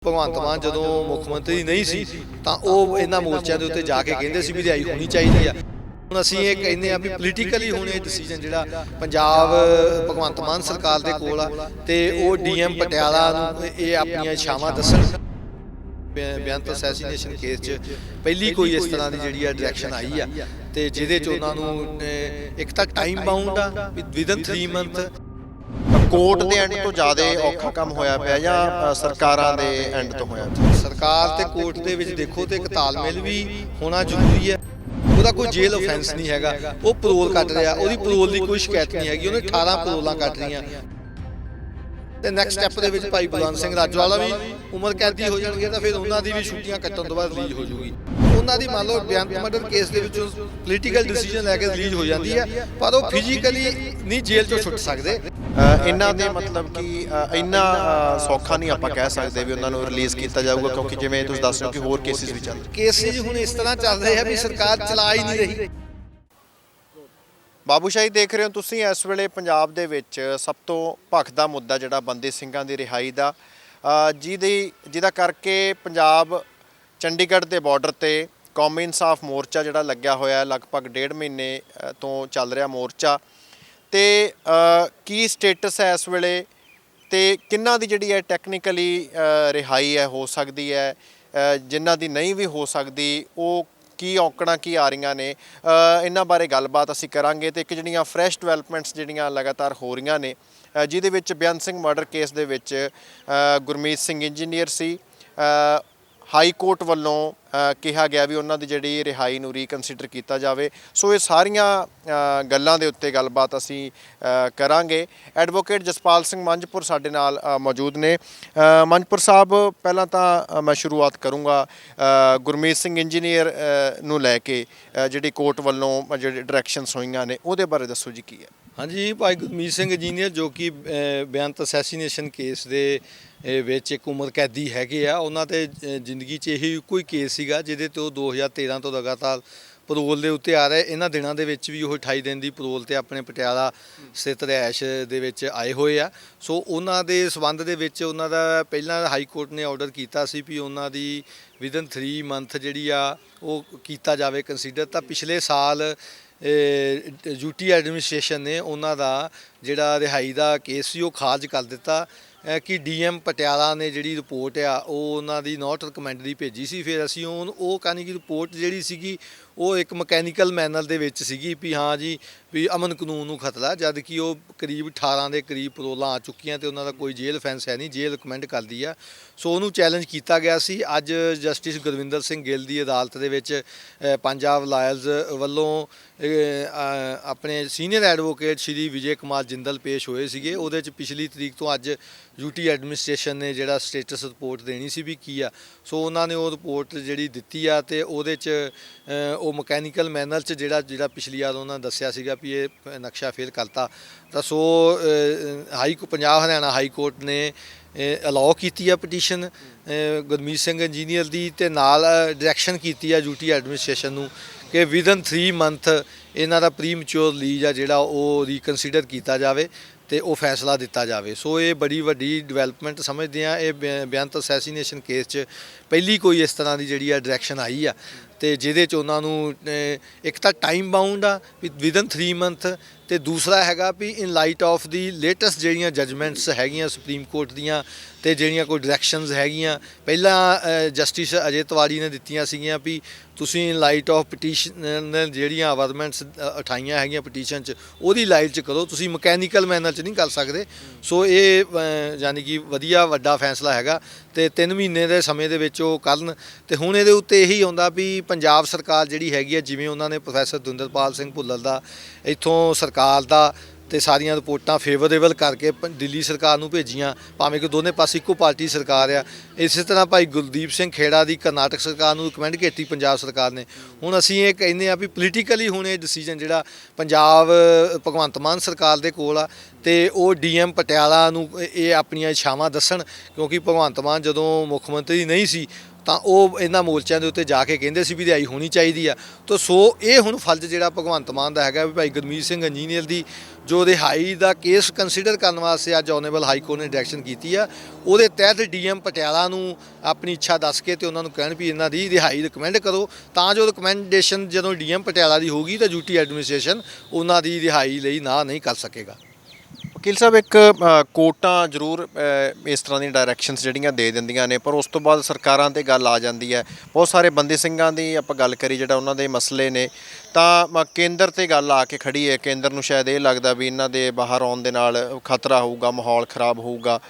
ਭਗਵੰਤ ਮਾਨ ਜਦੋਂ ਮੁੱਖ ਮੰਤਰੀ ਨਹੀਂ ਸੀ ਤਾਂ ਉਹ ਇਹਨਾਂ ਮੋਰਚਿਆਂ ਦੇ ਉੱਤੇ ਜਾ ਕੇ ਕਹਿੰਦੇ ਸੀ ਵੀ ਰਿਹਾਈ ਹੋਣੀ ਚਾਹੀਦੀ ਆ। ਹੁਣ ਅਸੀਂ ਇਹ ਕਹਿੰਦੇ ਆ ਵੀ ਪੋਲੀਟੀਕਲੀ ਹੁਣ ਇਹ ਡਿਸੀਜਨ ਜਿਹੜਾ ਪੰਜਾਬ ਭਗਵੰਤ ਮਾਨ ਸਰਕਾਰ ਦੇ ਕੋਲ ਆ ਤੇ ਉਹ ਡੀਐਮ ਪਟਿਆਲਾ ਨੂੰ ਇਹ ਆਪਣੀਆਂ ਇਛਾਵਾਂ ਦੱਸਣ। ਬੇਅੰਤ ਅਸੈਸੀਨੇਸ਼ਨ ਕੇਸ 'ਚ ਪਹਿਲੀ ਕੋਈ ਇਸ ਤਰ੍ਹਾਂ ਦੀ ਜਿਹੜੀ ਆ ਡਾਇਰੈਕਸ਼ਨ ਆਈ ਆ ਤੇ ਜਿਹਦੇ 'ਚ ਉਹਨਾਂ ਨੂੰ ਇੱਕ ਤਾਂ ਟਾਈਮ ਬਾਉਂਡ ਆ ਵਿਦਨ 3 ਮੰਥ। ਕੋਰਟ ਦੇ ਐਂਡ ਤੋਂ ਜ਼ਿਆਦਾ ਔਖਾ ਕੰਮ ਹੋਇਆ ਪਿਆ ਜਾਂ ਸਰਕਾਰਾਂ ਦੇ ਐਂਡ ਤੋਂ ਹੋਇਆ? ਸਰਕਾਰ ਤੇ ਕੋਰਟ ਦੇ ਵਿੱਚ ਦੇਖੋ ਤੇ ਇੱਕ ਤਾਲਮੇਲ ਵੀ ਹੋਣਾ ਜ਼ਰੂਰੀ ਹੈ। ਉਹਦਾ ਕੋਈ ਜੇਲ੍ਹ ਅਫੈਂਸ ਨਹੀਂ ਹੈਗਾ, ਉਹ ਪਰੋਲ ਕੱਟ ਰਿਹਾ, ਉਹਦੀ ਪਰੋਲ ਦੀ ਕੋਈ ਸ਼ਿਕਾਇਤ ਨਹੀਂ ਹੈਗੀ, ਉਹਨੇ 18 ਪਰੋਲਾਂ ਕੱਟ ਰਹੀਆਂ ਤੇ ਨੈਕਸਟ ਸਟੈਪ ਦੇ ਵਿੱਚ ਭਾਈ ਬਲਵੰਤ ਸਿੰਘ ਰਾਜਵਾਲਾ ਵੀ ਉਮਰ ਕੈਦੀ ਹੋ ਜਾਣਗੇ ਤਾਂ ਫਿਰ ਉਹਨਾਂ ਦੀ ਵੀ ਛੁੱਟੀਆਂ ਕੱਟਣ ਤੋਂ ਬਾਅਦ ਰਿਲੀਜ਼ ਹੋ ਜਾਊਗੀ। ਉਹਨਾਂ ਦੀ ਮੰਨ ਲਓ ਬੇਅੰਤ ਮਰਡਰ ਕੇਸ ਦੇ ਵਿੱਚੋਂ ਪੋਲੀਟੀਕਲ ਡਿਸੀਜਨ ਲੈ ਕੇ ਰਿਲੀਜ਼ ਹੋ ਜਾਂਦੀ ਹੈ ਪਰ ਉਹ ਫਿਜ਼ੀਕਲੀ ਨਹੀਂ ਜੇਲ੍ਹ ਚੋਂ ਛੁੱਟ ਸਕਦੇ। ਇਹਨਾਂ ਦੇ ਮਤਲਬ ਕਿ ਇੰਨਾ ਸੌਖਾ ਨਹੀਂ ਆਪਾਂ ਕਹਿ ਸਕਦੇ ਵੀ ਉਹਨਾਂ ਨੂੰ ਰਿਲੀਜ਼ ਕੀਤਾ ਜਾਊਗਾ, ਕਿਉਂਕਿ ਜਿਵੇਂ ਤੁਸੀਂ ਦੱਸ ਰਹੇ ਹੋ ਕਿ ਹੋਰ ਕੇਸਿਸ ਵੀ ਚੱਲ ਕੇਸਿਸ ਹੁਣ ਇਸ ਤਰ੍ਹਾਂ ਚੱਲ ਰਹੇ ਆ ਵੀ ਸਰਕਾਰ ਚਲਾ ਹੀ ਨਹੀਂ ਰਹੀ। ਬਾਬੂਸ਼ਾਹੀ ਦੇਖ ਰਹੇ ਹੋ ਤੁਸੀਂ। ਇਸ ਵੇਲੇ ਪੰਜਾਬ ਦੇ ਵਿੱਚ ਸਭ ਤੋਂ ਭਖਦਾ ਮੁੱਦਾ ਜਿਹੜਾ ਬੰਦੀ ਸਿੰਘਾਂ ਦੀ ਰਿਹਾਈ ਦਾ, ਜਿਹਦਾ ਕਰਕੇ ਪੰਜਾਬ ਚੰਡੀਗੜ੍ਹ ਦੇ ਬਾਰਡਰ ਤੇ ਕੌਮੀ ਇਨਸਾਫ ਮੋਰਚਾ ਜਿਹੜਾ ਲੱਗਿਆ ਹੋਇਆ ਲਗਭਗ 1.5 ਮਹੀਨੇ ਤੋਂ ਚੱਲ ਰਿਹਾ ਮੋਰਚਾ, ਤੇ ਕੀ ਸਟੇਟਸ ਹੈ ਇਸ ਵੇਲੇ ਤੇ ਕਿੰਨਾਂ ਦੀ ਜਿਹੜੀ ਹੈ ਟੈਕਨੀਕਲੀ ਰਿਹਾਈ ਹੈ ਹੋ ਸਕਦੀ ਹੈ, ਜਿਨ੍ਹਾਂ ਦੀ ਨਹੀਂ ਵੀ ਹੋ ਸਕਦੀ ਉਹ ਕੀ ਔਕੜਾਂ ਕੀ ਆ ਰਹੀਆਂ ਨੇ, ਇਹਨਾਂ ਬਾਰੇ ਗੱਲਬਾਤ ਅਸੀਂ ਕਰਾਂਗੇ। ਤੇ ਇੱਕ ਜਿਹੜੀਆਂ ਫਰੈਸ਼ ਡਿਵੈਲਪਮੈਂਟਸ ਜਿਹੜੀਆਂ ਲਗਾਤਾਰ ਹੋ ਰਹੀਆਂ ਨੇ, ਜਿਹਦੇ ਵਿੱਚ ਬੇਅੰਤ ਸਿੰਘ ਮਰਡਰ ਕੇਸ ਦੇ ਵਿੱਚ ਗੁਰਮੀਤ ਸਿੰਘ ਇੰਜੀਨੀਅਰ ਸੀ, ਹਾਈ ਕੋਰਟ ਵੱਲੋਂ ਕਿਹਾ ਗਿਆ ਵੀ ਉਹਨਾਂ ਦੀ ਜਿਹੜੀ ਰਿਹਾਈ ਨੂੰ ਰੀਕਨਸੀਡਰ ਕੀਤਾ ਜਾਵੇ। ਸੋ ਇਹ ਸਾਰੀਆਂ ਗੱਲਾਂ ਦੇ ਉੱਤੇ ਗੱਲਬਾਤ ਅਸੀਂ ਕਰਾਂਗੇ। ਐਡਵੋਕੇਟ ਜਸਪਾਲ ਸਿੰਘ ਮੰਝਪੁਰ ਸਾਡੇ ਨਾਲ ਮੌਜੂਦ ਨੇ। ਮੰਝਪੁਰ ਸਾਹਿਬ, ਪਹਿਲਾਂ ਤਾਂ ਮੈਂ ਸ਼ੁਰੂਆਤ ਕਰੂੰਗਾ ਗੁਰਮੀਤ ਸਿੰਘ ਇੰਜੀਨੀਅਰ ਨੂੰ ਲੈ ਕੇ ਜਿਹੜੀ ਕੋਰਟ ਵੱਲੋਂ ਜਿਹੜੇ ਡਾਇਰੈਕਸ਼ਨਸ ਹੋਈਆਂ ਨੇ ਉਹਦੇ ਬਾਰੇ ਦੱਸੋ ਜੀ, ਕੀ ਹੈ? ਹਾਂਜੀ, ਭਾਈ ਗੁਰਮੀਤ ਸਿੰਘ ਇੰਜੀਨੀਅਰ ਜੋ ਕਿ ਬੇਅੰਤ ਅਸੈਸੀਨੇਸ਼ਨ ਕੇਸ ਦੇ ਵਿੱਚ ਇੱਕ ਉਮਰ ਕੈਦੀ ਹੈਗੇ ਆ, ਉਹਨਾਂ ਤੇ ਜ਼ਿੰਦਗੀ 'ਚ ਇਹੀ ਕੋਈ ਕੇਸ ਸੀਗਾ ਜਿਹਦੇ ਤੇ ਉਹ 2013 ਤੋਂ ਲਗਾਤਾਰ ਪਰੋਲ ਦੇ ਉੱਤੇ ਆ ਰਹੇ। ਇਹਨਾਂ ਦਿਨਾਂ ਦੇ ਵਿੱਚ ਵੀ ਉਹ 28 ਦਿਨ ਦੀ ਪਰੋਲ ਤੇ ਆਪਣੇ ਪਟਿਆਲਾ ਸਥਿਤ ਰਿਹਾਇਸ਼ ਦੇ ਵਿੱਚ ਆਏ ਹੋਏ ਆ। ਸੋ ਉਹਨਾਂ ਦੇ ਸਬੰਧ ਦੇ ਵਿੱਚ ਉਹਨਾਂ ਦਾ ਪਹਿਲਾਂ ਹਾਈ ਕੋਰਟ ਨੇ ਆਰਡਰ ਕੀਤਾ ਸੀ ਵੀ ਉਹਨਾਂ ਦੀ ਵਿਦਨ 3 ਮੰਥ ਜਿਹੜੀ ਆ ਉਹ ਕੀਤਾ ਜਾਵੇ ਕੰਸੀਡਰ। ਤਾਂ ਪਿਛਲੇ ਸਾਲ ਯੂਟੀ ਐਡਮਿਨਿਸਟ੍ਰੇਸ਼ਨ ਨੇ ਉਹਨਾਂ ਦਾ ਜਿਹੜਾ ਰਿਹਾਈ ਦਾ ਕੇਸ ਸੀ ਉਹ ਖਾਰਜ ਕਰ ਦਿੱਤਾ ਕਿ ਡੀਐਮ ਪਟਿਆਲਾ ਨੇ ਜਿਹੜੀ ਰਿਪੋਰਟ ਆ ਉਹ ਉਹਨਾਂ ਦੀ ਨੋਟ ਰਿਕਮੈਂਡਰੀ ਭੇਜੀ ਸੀ। ਫਿਰ ਅਸੀਂ ਉਹ ਕਹਾਣੀ ਕਿ ਰਿਪੋਰਟ ਜਿਹੜੀ ਸੀਗੀ ਉਹ ਇੱਕ ਮਕੈਨੀਕਲ ਮੈਨਰ ਦੇ ਵਿੱਚ ਸੀਗੀ ਵੀ ਹਾਂ ਜੀ ਵੀ ਅਮਨ ਕਾਨੂੰਨ ਨੂੰ ਖਤਰਾ, ਜਦ ਕਿ ਉਹ ਕਰੀਬ 18 ਦੇ ਕਰੀਬ ਪਰੋਲਾਂ ਆ ਚੁੱਕੀਆਂ ਤੇ ਉਹਨਾਂ ਦਾ ਕੋਈ ਜੇਲ੍ਹ ਅਫੈਂਸ ਹੈ ਨਹੀਂ, ਜੇਲ੍ਹ ਰਿਕਮੈਂਡ ਕਰਦੀ ਆ। ਸੋ ਉਹਨੂੰ ਚੈਲੰਜ ਕੀਤਾ ਗਿਆ ਸੀ। ਅੱਜ ਜਸਟਿਸ ਗੁਰਵਿੰਦਰ ਸਿੰਘ ਗਿੱਲ ਦੀ ਅਦਾਲਤ ਦੇ ਵਿੱਚ ਪੰਜਾਬ ਲਾਇਰਜ਼ ਵੱਲੋਂ ਆਪਣੇ ਸੀਨੀਅਰ ਐਡਵੋਕੇਟ ਸ਼੍ਰੀ ਵਿਜੇ ਕੁਮਾਰ ਜਿੰਦਲ ਪੇਸ਼ ਹੋਏ ਸੀਗੇ। ਉਹਦੇ 'ਚ ਪਿਛਲੀ ਤਰੀਕ ਤੋਂ ਅੱਜ ਯੂਟੀ ਐਡਮਿਨਿਸਟ੍ਰੇਸ਼ਨ ਨੇ ਜਿਹੜਾ ਸਟੇਟਸ ਰਿਪੋਰਟ ਦੇਣੀ ਸੀ ਵੀ ਕੀ ਆ, ਸੋ ਉਹਨਾਂ ਨੇ ਉਹ ਰਿਪੋਰਟ ਜਿਹੜੀ ਦਿੱਤੀ ਆ ਤੇ ਉਹਦੇ 'ਚ ਉਹ ਮਕੈਨੀਕਲ ਮੈਨਰ 'ਚ ਜਿਹੜਾ ਪਿਛਲੀ ਵਾਰ ਉਹਨਾਂ ਨੇ ਦੱਸਿਆ ਸੀਗਾ ਵੀ ਇਹ ਨਕਸ਼ਾ ਫੇਲ ਕਰਤਾ। ਤਾਂ ਸੋ ਪੰਜਾਬ ਹਰਿਆਣਾ ਹਾਈ ਕੋਰਟ ਨੇ ਅਲਾਓ ਕੀਤੀ ਆ ਪਟੀਸ਼ਨ ਗੁਰਮੀਤ ਸਿੰਘ ਇੰਜੀਨੀਅਰ ਦੀ, ਤੇ ਨਾਲ ਡਾਇਰੈਕਸ਼ਨ ਕੀਤੀ ਆ ਯੂਟੀ ਐਡਮਿਨਿਸਟ੍ਰੇਸ਼ਨ ਨੂੰ ਕਿ ਵਿਦਨ 3 ਮੰਥ ਇਹਨਾਂ ਦਾ ਪ੍ਰੀਮੈਚੁਰ ਰਿਲੀਜ਼ ਆ ਜਿਹੜਾ ਉਹ ਰੀਕਨਸੀਡਰ ਕੀਤਾ ਜਾਵੇ ਤੇ ਉਹ ਫੈਸਲਾ ਦਿੱਤਾ ਜਾਵੇ। ਸੋ ਇਹ ਬੜੀ ਵੱਡੀ ਡਿਵੈਲਪਮੈਂਟ ਸਮਝਦੇ ਆ। ਇਹ ਬੇਅੰਤ ਅਸੈਸੀਨੇਸ਼ਨ ਕੇਸ 'ਚ ਪਹਿਲੀ ਕੋਈ ਇਸ ਤਰ੍ਹਾਂ ਦੀ ਜਿਹੜੀ ਆ ਡਾਇਰੈਕਸ਼ਨ ਆਈ ਆ ਤੇ ਜਿਹਦੇ 'ਚ ਉਹਨਾਂ ਨੂੰ ਇੱਕ ਤਾਂ ਟਾਈਮ ਬਾਉਂਡ ਆ ਵਿਦਨ 3 ਮੰਥ, ਤੇ ਦੂਸਰਾ ਹੈਗਾ ਵੀ ਇਨ ਲਾਈਟ ਆਫ ਦੀ ਲੇਟੈਸਟ ਜਿਹੜੀਆਂ ਜਜਮੈਂਟਸ ਹੈਗੀਆਂ ਸੁਪਰੀਮ ਕੋਰਟ ਦੀਆਂ ਤੇ ਜਿਹੜੀਆਂ ਕੋਈ ਡਾਇਰੈਕਸ਼ਨਸ ਹੈਗੀਆਂ ਪਹਿਲਾਂ ਜਸਟਿਸ ਅਜੇ ਤਿਵਾੜੀ ਨੇ ਦਿੱਤੀਆਂ ਸੀਗੀਆਂ ਵੀ ਤੁਸੀਂ ਇਨ ਲਾਈਟ ਆਫ ਪਟੀਸ਼ਨ ਜਿਹੜੀਆਂ ਅਵਰਮੈਂਟਸ ਉਠਾਈਆਂ ਹੈਗੀਆਂ ਪਟੀਸ਼ਨ 'ਚ ਉਹਦੀ ਲਾਈਟ 'ਚ ਕਰੋ, ਤੁਸੀਂ ਮਕੈਨੀਕਲ ਮੈਨਰ 'ਚ ਨਹੀਂ ਕਰ ਸਕਦੇ। ਸੋ ਇਹ ਯਾਨੀ ਕਿ ਵਧੀਆ ਵੱਡਾ ਫੈਸਲਾ ਹੈਗਾ ਤੇ 3 ਮਹੀਨੇ ਦੇ ਸਮੇਂ ਦੇ ਵਿੱਚ ਉਹ ਕਰਨ। ਤੇ ਹੁਣ ਇਹਦੇ ਉੱਤੇ ਇਹੀ ਆਉਂਦਾ ਵੀ ਪੰਜਾਬ ਸਰਕਾਰ ਜਿਹੜੀ ਹੈਗੀ ਆ, ਜਿਵੇਂ ਉਹਨਾਂ ਨੇ ਪ੍ਰੋਫੈਸਰ ਦਵਿੰਦਰਪਾਲ ਸਿੰਘ ਭੁੱਲਰ ਦਾ ਇੱਥੋਂ ਸਰਕਾਰ ਦਾ ਤੇ ਸਾਰੀਆਂ ਰਿਪੋਰਟਾਂ ਫੇਵਰੇਬਲ ਕਰਕੇ ਦਿੱਲੀ ਸਰਕਾਰ ਨੂੰ ਭੇਜੀਆਂ, ਭਾਵੇਂ ਕਿ ਦੋਨੇ ਪਾਸੇ ਇੱਕੋ ਪਾਰਟੀ ਸਰਕਾਰ ਆ। ਇਸੇ ਤਰ੍ਹਾਂ ਭਾਈ ਗੁਰਦੀਪ ਸਿੰਘ ਖੇੜਾ ਦੀ ਕਰਨਾਟਕ ਸਰਕਾਰ ਨੂੰ ਰਿਕਮੈਂਡ ਕੀਤੀ ਪੰਜਾਬ ਸਰਕਾਰ ਨੇ। ਹੁਣ ਅਸੀਂ ਇਹ ਕਹਿੰਦੇ ਆ ਵੀ ਪੋਲੀਟੀਕਲੀ ਹੁਣ ਇਹ ਡਿਸੀਜਨ ਜਿਹੜਾ ਪੰਜਾਬ ਭਗਵੰਤ ਮਾਨ ਸਰਕਾਰ ਦੇ ਕੋਲ ਆ ਤੇ ਉਹ ਡੀਐਮ ਪਟਿਆਲਾ ਨੂੰ ਇਹ ਆਪਣੀਆਂ ਇਛਾਵਾਂ ਦੱਸਣ, ਕਿਉਂਕਿ ਭਗਵੰਤ ਮਾਨ ਜਦੋਂ ਮੁੱਖ ਮੰਤਰੀ ਨਹੀਂ ਸੀ ਤਾਂ ਉਹ ਇਹਨਾਂ ਮੋਰਚਿਆਂ ਦੇ ਉੱਤੇ ਜਾ ਕੇ ਕਹਿੰਦੇ ਸੀ ਵੀ ਰਿਹਾਈ ਹੋਣੀ ਚਾਹੀਦੀ ਆ। ਤਾਂ ਸੋ ਇਹ ਹੁਣ ਫਰਜ਼ ਜਿਹੜਾ ਭਗਵੰਤ ਮਾਨ ਦਾ ਹੈਗਾ ਵੀ ਭਾਈ ਗੁਰਮੀਤ ਸਿੰਘ ਇੰਜੀਨੀਅਰ ਦੀ ਜੋ ਰਿਹਾਈ ਦਾ ਕੇਸ ਕੰਸੀਡਰ ਕਰਨ ਵਾਸਤੇ ਅੱਜ ਆਨਰੇਬਲ ਹਾਈ ਕੋਰਟ ਨੇ ਡਾਇਰੈਕਸ਼ਨ ਕੀਤੀ ਆ, ਉਹਦੇ ਤਹਿਤ ਡੀਐਮ ਪਟਿਆਲਾ ਨੂੰ ਆਪਣੀ ਇੱਛਾ ਦੱਸ ਕੇ ਤੇ ਉਹਨਾਂ ਨੂੰ ਕਹਿਣ ਵੀ ਇਹਨਾਂ ਦੀ ਰਿਹਾਈ ਰਿਕਮੈਂਡ ਕਰੋ, ਤਾਂ ਜੋ ਰਿਕਮੈਂਡੇਸ਼ਨ ਜਦੋਂ ਡੀਐਮ ਪਟਿਆਲਾ ਦੀ ਹੋਊਗੀ ਤਾਂ ਯੂਟੀ ਐਡਮਿਨਿਸਟ੍ਰੇਸ਼ਨ ਉਹਨਾਂ ਦੀ ਰਿਹਾਈ ਲਈ ਨਾ ਨਹੀਂ ਕਰ ਸਕੇਗਾ। ਵਕੀਲ ਸਾਹਿਬ, ਇੱਕ ਕੋਰਟਾਂ ਜ਼ਰੂਰ ਇਸ ਤਰ੍ਹਾਂ ਦੀਆਂ ਡਾਇਰੈਕਸ਼ਨਸ ਜਿਹੜੀਆਂ ਦੇ ਦਿੰਦੀਆਂ ਨੇ, ਪਰ ਉਸ ਤੋਂ ਬਾਅਦ ਸਰਕਾਰਾਂ ਤੇ ਗੱਲ ਆ ਜਾਂਦੀ ਹੈ। ਬਹੁਤ ਸਾਰੇ ਬੰਦੀ ਸਿੰਘਾਂ ਦੀ ਆਪਾਂ ਗੱਲ ਕਰੀ ਜਿਹੜਾ ਉਹਨਾਂ ਦੇ ਮਸਲੇ ਨੇ, ਤਾਂ ਕੇਂਦਰ ਤੇ ਗੱਲ ਆ ਕੇ ਖੜੀ ਹੈ। ਕੇਂਦਰ ਨੂੰ ਸ਼ਾਇਦ ਇਹ ਲੱਗਦਾ ਵੀ ਇਹਨਾਂ ਦੇ ਬਾਹਰ ਆਉਣ ਦੇ ਨਾਲ ਖਤਰਾ ਹੋਊਗਾ, ਮਾਹੌਲ ਖਰਾਬ ਹੋਊਗਾ।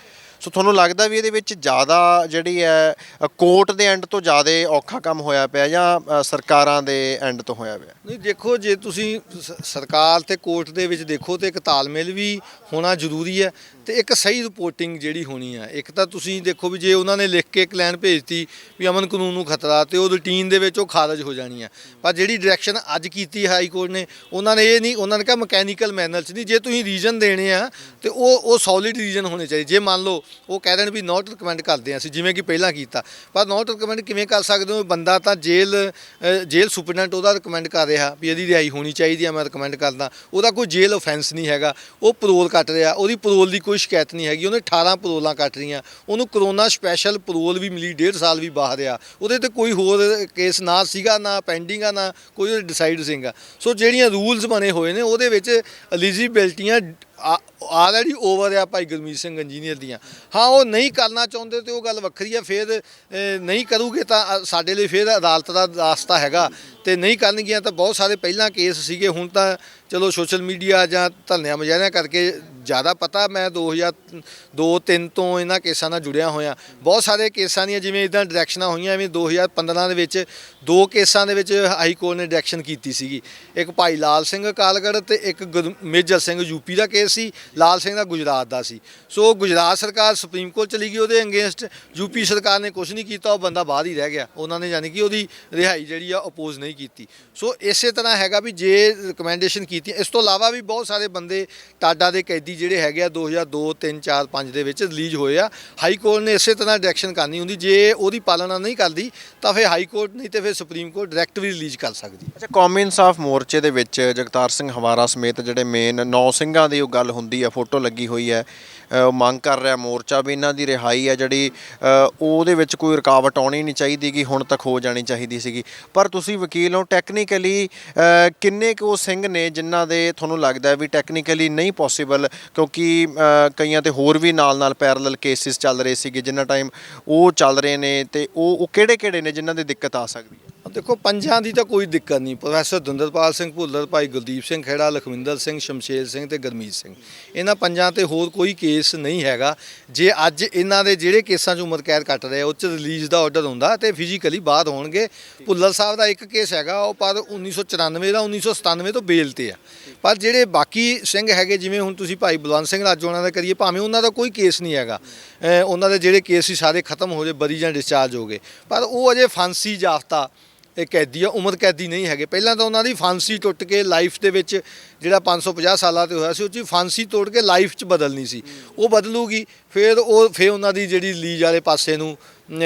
ਸੋ ਤੁਹਾਨੂੰ ਲੱਗਦਾ ਵੀ ਇਹਦੇ ਵਿੱਚ ਜ਼ਿਆਦਾ ਜਿਹੜੀ ਹੈ ਕੋਰਟ ਦੇ ਐਂਡ ਤੋਂ ਜ਼ਿਆਦਾ ਔਖਾ ਕੰਮ ਹੋਇਆ ਪਿਆ ਜਾਂ ਸਰਕਾਰਾਂ ਦੇ ਐਂਡ ਤੋਂ ਹੋਇਆ ਪਿਆ? ਨਹੀਂ ਦੇਖੋ, ਜੇ ਤੁਸੀਂ ਸਰਕਾਰ ਤੇ ਕੋਰਟ ਦੇ ਵਿੱਚ ਦੇਖੋ ਤੇ ਇੱਕ ਤਾਲਮੇਲ ਵੀ ਹੋਣਾ ਜ਼ਰੂਰੀ ਹੈ ਤੇ ਇੱਕ ਸਹੀ ਰਿਪੋਰਟਿੰਗ ਜਿਹੜੀ ਹੋਣੀ ਆ। ਇੱਕ ਤਾਂ ਤੁਸੀਂ ਦੇਖੋ ਵੀ ਜੇ ਉਹਨਾਂ ਨੇ ਲਿਖ ਕੇ ਇੱਕ ਲਾਈਨ ਭੇਜਤੀ ਵੀ ਅਮਨ ਕਾਨੂੰਨ ਨੂੰ ਖਤਰਾ, ਤੇ ਉਹ ਰੂਟੀਨ ਦੇ ਵਿੱਚ ਉਹ ਖਾਰਜ ਹੋ ਜਾਣੀ ਆ। ਪਰ ਜਿਹੜੀ ਡਾਇਰੈਕਸ਼ਨ ਅੱਜ ਕੀਤੀ ਹਾਈ ਕੋਰਟ ਨੇ, ਉਹਨਾਂ ਨੇ ਇਹ ਨਹੀਂ, ਉਹਨਾਂ ਨੇ ਕਿਹਾ ਮਕੈਨੀਕਲ ਮੈਨਰ 'ਚ ਨਹੀਂ, ਜੇ ਤੁਸੀਂ ਰੀਜ਼ਨ ਦੇਣੇ ਆ ਤੇ ਉਹ ਸੋਲਿਡ ਰੀਜ਼ਨ ਹੋਣੇ ਚਾਹੀਦੇ। ਜੇ ਮੰਨ ਲਓ ਉਹ ਕਹਿ ਦੇਣ ਵੀ ਨੋਟ ਰਿਕਮੈਂਡ ਕਰਦੇ ਹਾਂ ਅਸੀਂ, ਜਿਵੇਂ ਕਿ ਪਹਿਲਾਂ ਕੀਤਾ, ਪਰ ਨੋਟ ਰਿਕਮੈਂਡ ਕਿਵੇਂ ਕਰ ਸਕਦੇ ਹੋ? ਬੰਦਾ ਤਾਂ ਜੇਲ੍ਹ ਸੁਪਰਡੈਂਟ ਉਹਦਾ ਰਿਕਮੈਂਡ ਕਰ ਰਿਹਾ ਵੀ ਇਹਦੀ ਰਿਹਾਈ ਹੋਣੀ ਚਾਹੀਦੀ ਆ, ਮੈਂ ਰਿਕਮੈਂਡ ਕਰਦਾ, ਉਹਦਾ ਕੋਈ ਜੇਲ੍ਹ ਆਫੈਂਸ ਨਹੀਂ ਹੈਗਾ, ਉਹ ਪਰੋਲ ਕੱਟ ਰਿਹਾ, ਉਹਦੀ ਪਰੋਲ ਦੀ ਕੋਈ ਸ਼ਿਕਾਇਤ ਨਹੀਂ ਹੈਗੀ, ਉਹਨੇ 18 ਪਰੋਲਾਂ ਕੱਟ ਰਹੀਆਂ, ਉਹਨੂੰ ਕਰੋਨਾ ਸਪੈਸ਼ਲ ਪਰੋਲ ਵੀ ਮਿਲੀ, 1.5 ਸਾਲ ਵੀ ਬਾਹਰ ਆ, ਉਹਦੇ ਤੇ ਕੋਈ ਹੋਰ ਕੇਸ ਨਾ ਸੀਗਾ, ਨਾ ਪੈਂਡਿੰਗ ਆ, ਨਾ ਕੋਈ ਡਿਸਾਈਡ ਸੀਗਾ। ਸੋ ਜਿਹੜੀਆਂ ਰੂਲਸ ਬਣੇ ਹੋਏ ਨੇ ਉਹਦੇ ਵਿੱਚ ਐਲੀਜੀਬਿਲਟੀਆਂ ਆਲਰੇਡੀ ਓਵਰ ਆ ਭਾਈ ਗੁਰਮੀਤ ਸਿੰਘ ਇੰਜੀਨੀਅਰ ਦੀਆਂ। ਹਾਂ, ਉਹ ਨਹੀਂ ਕਰਨਾ ਚਾਹੁੰਦੇ ਤੇ ਉਹ ਗੱਲ ਵੱਖਰੀ ਆ, ਫਿਰ ਨਹੀਂ ਕਰੂਗੇ ਤਾਂ ਸਾਡੇ ਲਈ ਫਿਰ ਅਦਾਲਤ ਦਾ ਰਾਸਤਾ ਹੈਗਾ, ਤੇ ਨਹੀਂ ਕਰਨਗੀਆਂ ਤਾਂ ਬਹੁਤ ਸਾਰੇ ਪਹਿਲਾਂ ਕੇਸ ਸੀਗੇ। ਹੁਣ ਤਾਂ ਚਲੋ ਸੋਸ਼ਲ ਮੀਡੀਆ ਜਾਂ ਧਰਨਿਆਂ ਮੁਜ਼ਾਹਰਿਆਂ ਕਰਕੇ ਜ਼ਿਆਦਾ ਪਤਾ, ਮੈਂ 2002-03 ਤੋਂ ਇਹਨਾਂ ਕੇਸਾਂ ਨਾਲ ਜੁੜਿਆ ਹੋਇਆ। ਬਹੁਤ ਸਾਰੇ ਕੇਸਾਂ ਦੀਆਂ ਜਿਵੇਂ ਇੱਦਾਂ ਡਾਇਰੈਕਸ਼ਨਾਂ ਹੋਈਆਂ, ਐਵੇਂ 2015 ਦੇ ਵਿੱਚ 2 ਕੇਸਾਂ ਦੇ ਵਿੱਚ ਹਾਈ ਕੋਰਟ ਨੇ ਡਾਇਰੈਕਸ਼ਨ ਕੀਤੀ ਸੀਗੀ। ਇੱਕ ਭਾਈ ਲਾਲ ਸਿੰਘ ਅਕਾਲਗੜ੍ਹ ਤੇ ਇੱਕ ਮੇਜਰ ਸਿੰਘ ਯੂਪੀ ਦਾ ਕੇਸ ਸੀ, ਲਾਲ ਸਿੰਘ ਦਾ ਗੁਜਰਾਤ ਦਾ ਸੀ। ਸੋ ਗੁਜਰਾਤ ਸਰਕਾਰ ਸੁਪਰੀਮ ਕੋਰਟ ਚਲੀ ਗਈ ਉਹਦੇ ਅਗੇਂਸਟ, ਯੂਪੀ ਸਰਕਾਰ ਨੇ ਕੁਝ ਨਹੀਂ ਕੀਤਾ, ਉਹ ਬੰਦਾ ਬਾਹਰ ਹੀ ਰਹਿ ਗਿਆ, ਉਹਨਾਂ ਨੇ ਯਾਨੀ ਕਿ ਉਹਦੀ ਰਿਹਾਈ ਜਿਹੜੀ ਆ ਅਪੋਜ਼ ਨਹੀਂ ਕੀਤੀ। ਸੋ ਇਸੇ ਤਰ੍ਹਾਂ ਹੈਗਾ ਵੀ ਜੇ ਰਿਕਮੈਂਡੇਸ਼ਨ ਕੀਤੀ। ਇਸ ਤੋਂ ਇਲਾਵਾ ਵੀ ਬਹੁਤ ਸਾਰੇ ਬੰਦੇ ਟਾਡਾ ਦੇ ਕੈਦੀ ਜਿਹੜੇ ਹੈਗੇ ਆ 2002, 3, 4, 5 ਦੇ ਵਿੱਚ ਰਿਲੀਜ਼ ਹੋਏ ਆ। ਹਾਈ ਕੋਰਟ ਨੇ ਇਸੇ ਤਰ੍ਹਾਂ ਡਾਇਰੈਕਸ਼ਨ ਕਰਨੀ ਹੁੰਦੀ, ਜੇ ਉਹਦੀ ਪਾਲਣਾ ਨਹੀਂ ਕਰਦੀ ਤਾਂ ਫਿਰ ਹਾਈ ਕੋਰਟ ਨਹੀਂ ਤੇ ਫਿਰ ਸੁਪਰੀਮ ਕੋਰਟ ਡਾਇਰੈਕਟ ਵੀ ਰਿਲੀਜ਼ ਕਰ ਸਕਦੀ। ਅੱਛਾ, ਕੌਮੀ ਇਨਸਾਫ ਮੋਰਚੇ ਦੇ ਵਿੱਚ ਜਗਤਾਰ ਸਿੰਘ ਹਵਾਰਾ ਸਮੇਤ ਜਿਹੜੇ ਮੇਨ 9 ਸਿੰਘਾਂ ਦੀ ਉਹ ਗੱਲ ਹੁੰਦੀ ਹੈ, ਫੋਟੋ ਲੱਗੀ ਹੋਈ ਹੈ, ਉਹ ਮੰਗ ਕਰ ਰਿਹਾ ਮੋਰਚਾ ਵੀ ਇਹਨਾਂ ਦੀ ਰਿਹਾਈ ਹੈ ਜਿਹੜੀ ਉਹਦੇ ਵਿੱਚ ਕੋਈ ਰੁਕਾਵਟ ਆਉਣੀ ਨਹੀਂ ਚਾਹੀਦੀ ਕਿ ਹੁਣ ਤੱਕ ਹੋ ਜਾਣੀ ਚਾਹੀਦੀ ਸੀਗੀ। ਪਰ ਤੁਸੀਂ ਵਕੀਲ ਹੋ, ਟੈਕਨੀਕਲੀ ਕਿੰਨੇ ਕੁ ਉਹ ਸਿੰਘ ਨੇ ਜਿਨ੍ਹਾਂ ਦੇ ਤੁਹਾਨੂੰ ਲੱਗਦਾ ਵੀ ਟੈਕਨੀਕਲੀ ਨਹੀਂ ਪੋਸੀਬਲ, ਕਿਉਂਕਿ ਕਈਆਂ ਤੇ ਹੋਰ ਵੀ ਨਾਲ ਪੈਰਲਲ ਕੇਸਿਸ ਚੱਲ ਰਹੇ ਸੀਗੇ ਜਿੰਨਾ ਟਾਈਮ ਉਹ ਚੱਲ ਰਹੇ ਨੇ, ਤੇ ਉਹ ਕਿਹੜੇ ਨੇ ਜਿਨ੍ਹਾਂ ਦੀ ਦਿੱਕਤ ਆ ਸਕਦੀ ਹੈ? ਦੇਖੋ, ਪੰਜਾਂ ਦੀ ਤਾਂ ਕੋਈ ਦਿੱਕਤ ਨਹੀਂ। ਪ੍ਰੋਫੈਸਰ ਦਵਿੰਦਰਪਾਲ ਸਿੰਘ ਭੁੱਲਰ, ਭਾਈ ਗੁਰਦੀਪ ਸਿੰਘ ਖੇੜਾ, ਲਖਵਿੰਦਰ ਸਿੰਘ, ਸ਼ਮਸ਼ੇਰ ਸਿੰਘ ਤੇ ਗੁਰਮੀਤ ਸਿੰਘ, ਇਹਨਾਂ ਪੰਜਾਂ ਤੇ ਹੋਰ ਕੋਈ ਕੇਸ ਨਹੀਂ ਹੈਗਾ। ਜੇ ਅੱਜ ਇਹਨਾਂ ਦੇ ਜਿਹੜੇ ਕੇਸਾਂ 'ਚ ਉਮਰ ਕੈਦ ਕੱਟ ਰਹੇ ਉਹ 'ਚ ਰਿਲੀਜ਼ ਦਾ ਆਰਡਰ ਹੁੰਦਾ ਤੇ ਫਿਜ਼ੀਕਲੀ ਬਾਹਰ ਹੋਣਗੇ। ਭੁੱਲਰ ਸਾਹਿਬ ਦਾ ਇੱਕ ਕੇਸ ਹੈਗਾ, ਉਹ ਪਰ 1994 ਦਾ 1997 ਤੋਂ ਬੇਲ ਤੇ ਆ। ਪਰ ਜਿਹੜੇ ਬਾਕੀ ਸਿੰਘ ਹੈਗੇ, ਜਿਵੇਂ ਹੁਣ ਤੁਸੀਂ ਭਾਈ ਬਲਵੰਤ ਸਿੰਘ ਰਾਜੂ ਉਹਨਾਂ ਦਾ ਕਰੀਏ, ਭਾਵੇਂ ਉਹਨਾਂ ਦਾ ਕੋਈ ਕੇਸ ਨਹੀਂ ਹੈਗਾ, ਉਹਨਾਂ ਦੇ ਜਿਹੜੇ ਕੇਸ ਸੀ ਸਾਰੇ ਖਤਮ ਹੋ ਗਏ, ਬਰੀ ਜਾਂ ਡਿਸਚਾਰਜ ਹੋ ਗਏ, ਪਰ ਉਹ ਅਜੇ ਫਾਂਸੀ ਜਾਫਤਾ ਕੈਦੀ ਆ, ਉਮਰ ਕੈਦੀ ਨਹੀਂ ਹੈਗੇ। ਪਹਿਲਾਂ ਤਾਂ ਉਹਨਾਂ ਦੀ ਫਾਂਸੀ ਟੁੱਟ ਕੇ ਲਾਈਫ ਦੇ ਵਿੱਚ ਜਿਹੜਾ 550 ਸਾਲਾਂ ਤੇ ਹੋਇਆ ਸੀ, ਉਹ 'ਚ ਫਾਂਸੀ ਤੋੜ ਕੇ ਲਾਈਫ 'ਚ ਬਦਲਣੀ ਸੀ, ਉਹ ਬਦਲੂਗੀ। ਫਿਰ ਉਹਨਾਂ ਦੀ ਜਿਹੜੀ ਰਿਲੀਜ਼ ਵਾਲੇ ਪਾਸੇ ਨੂੰ,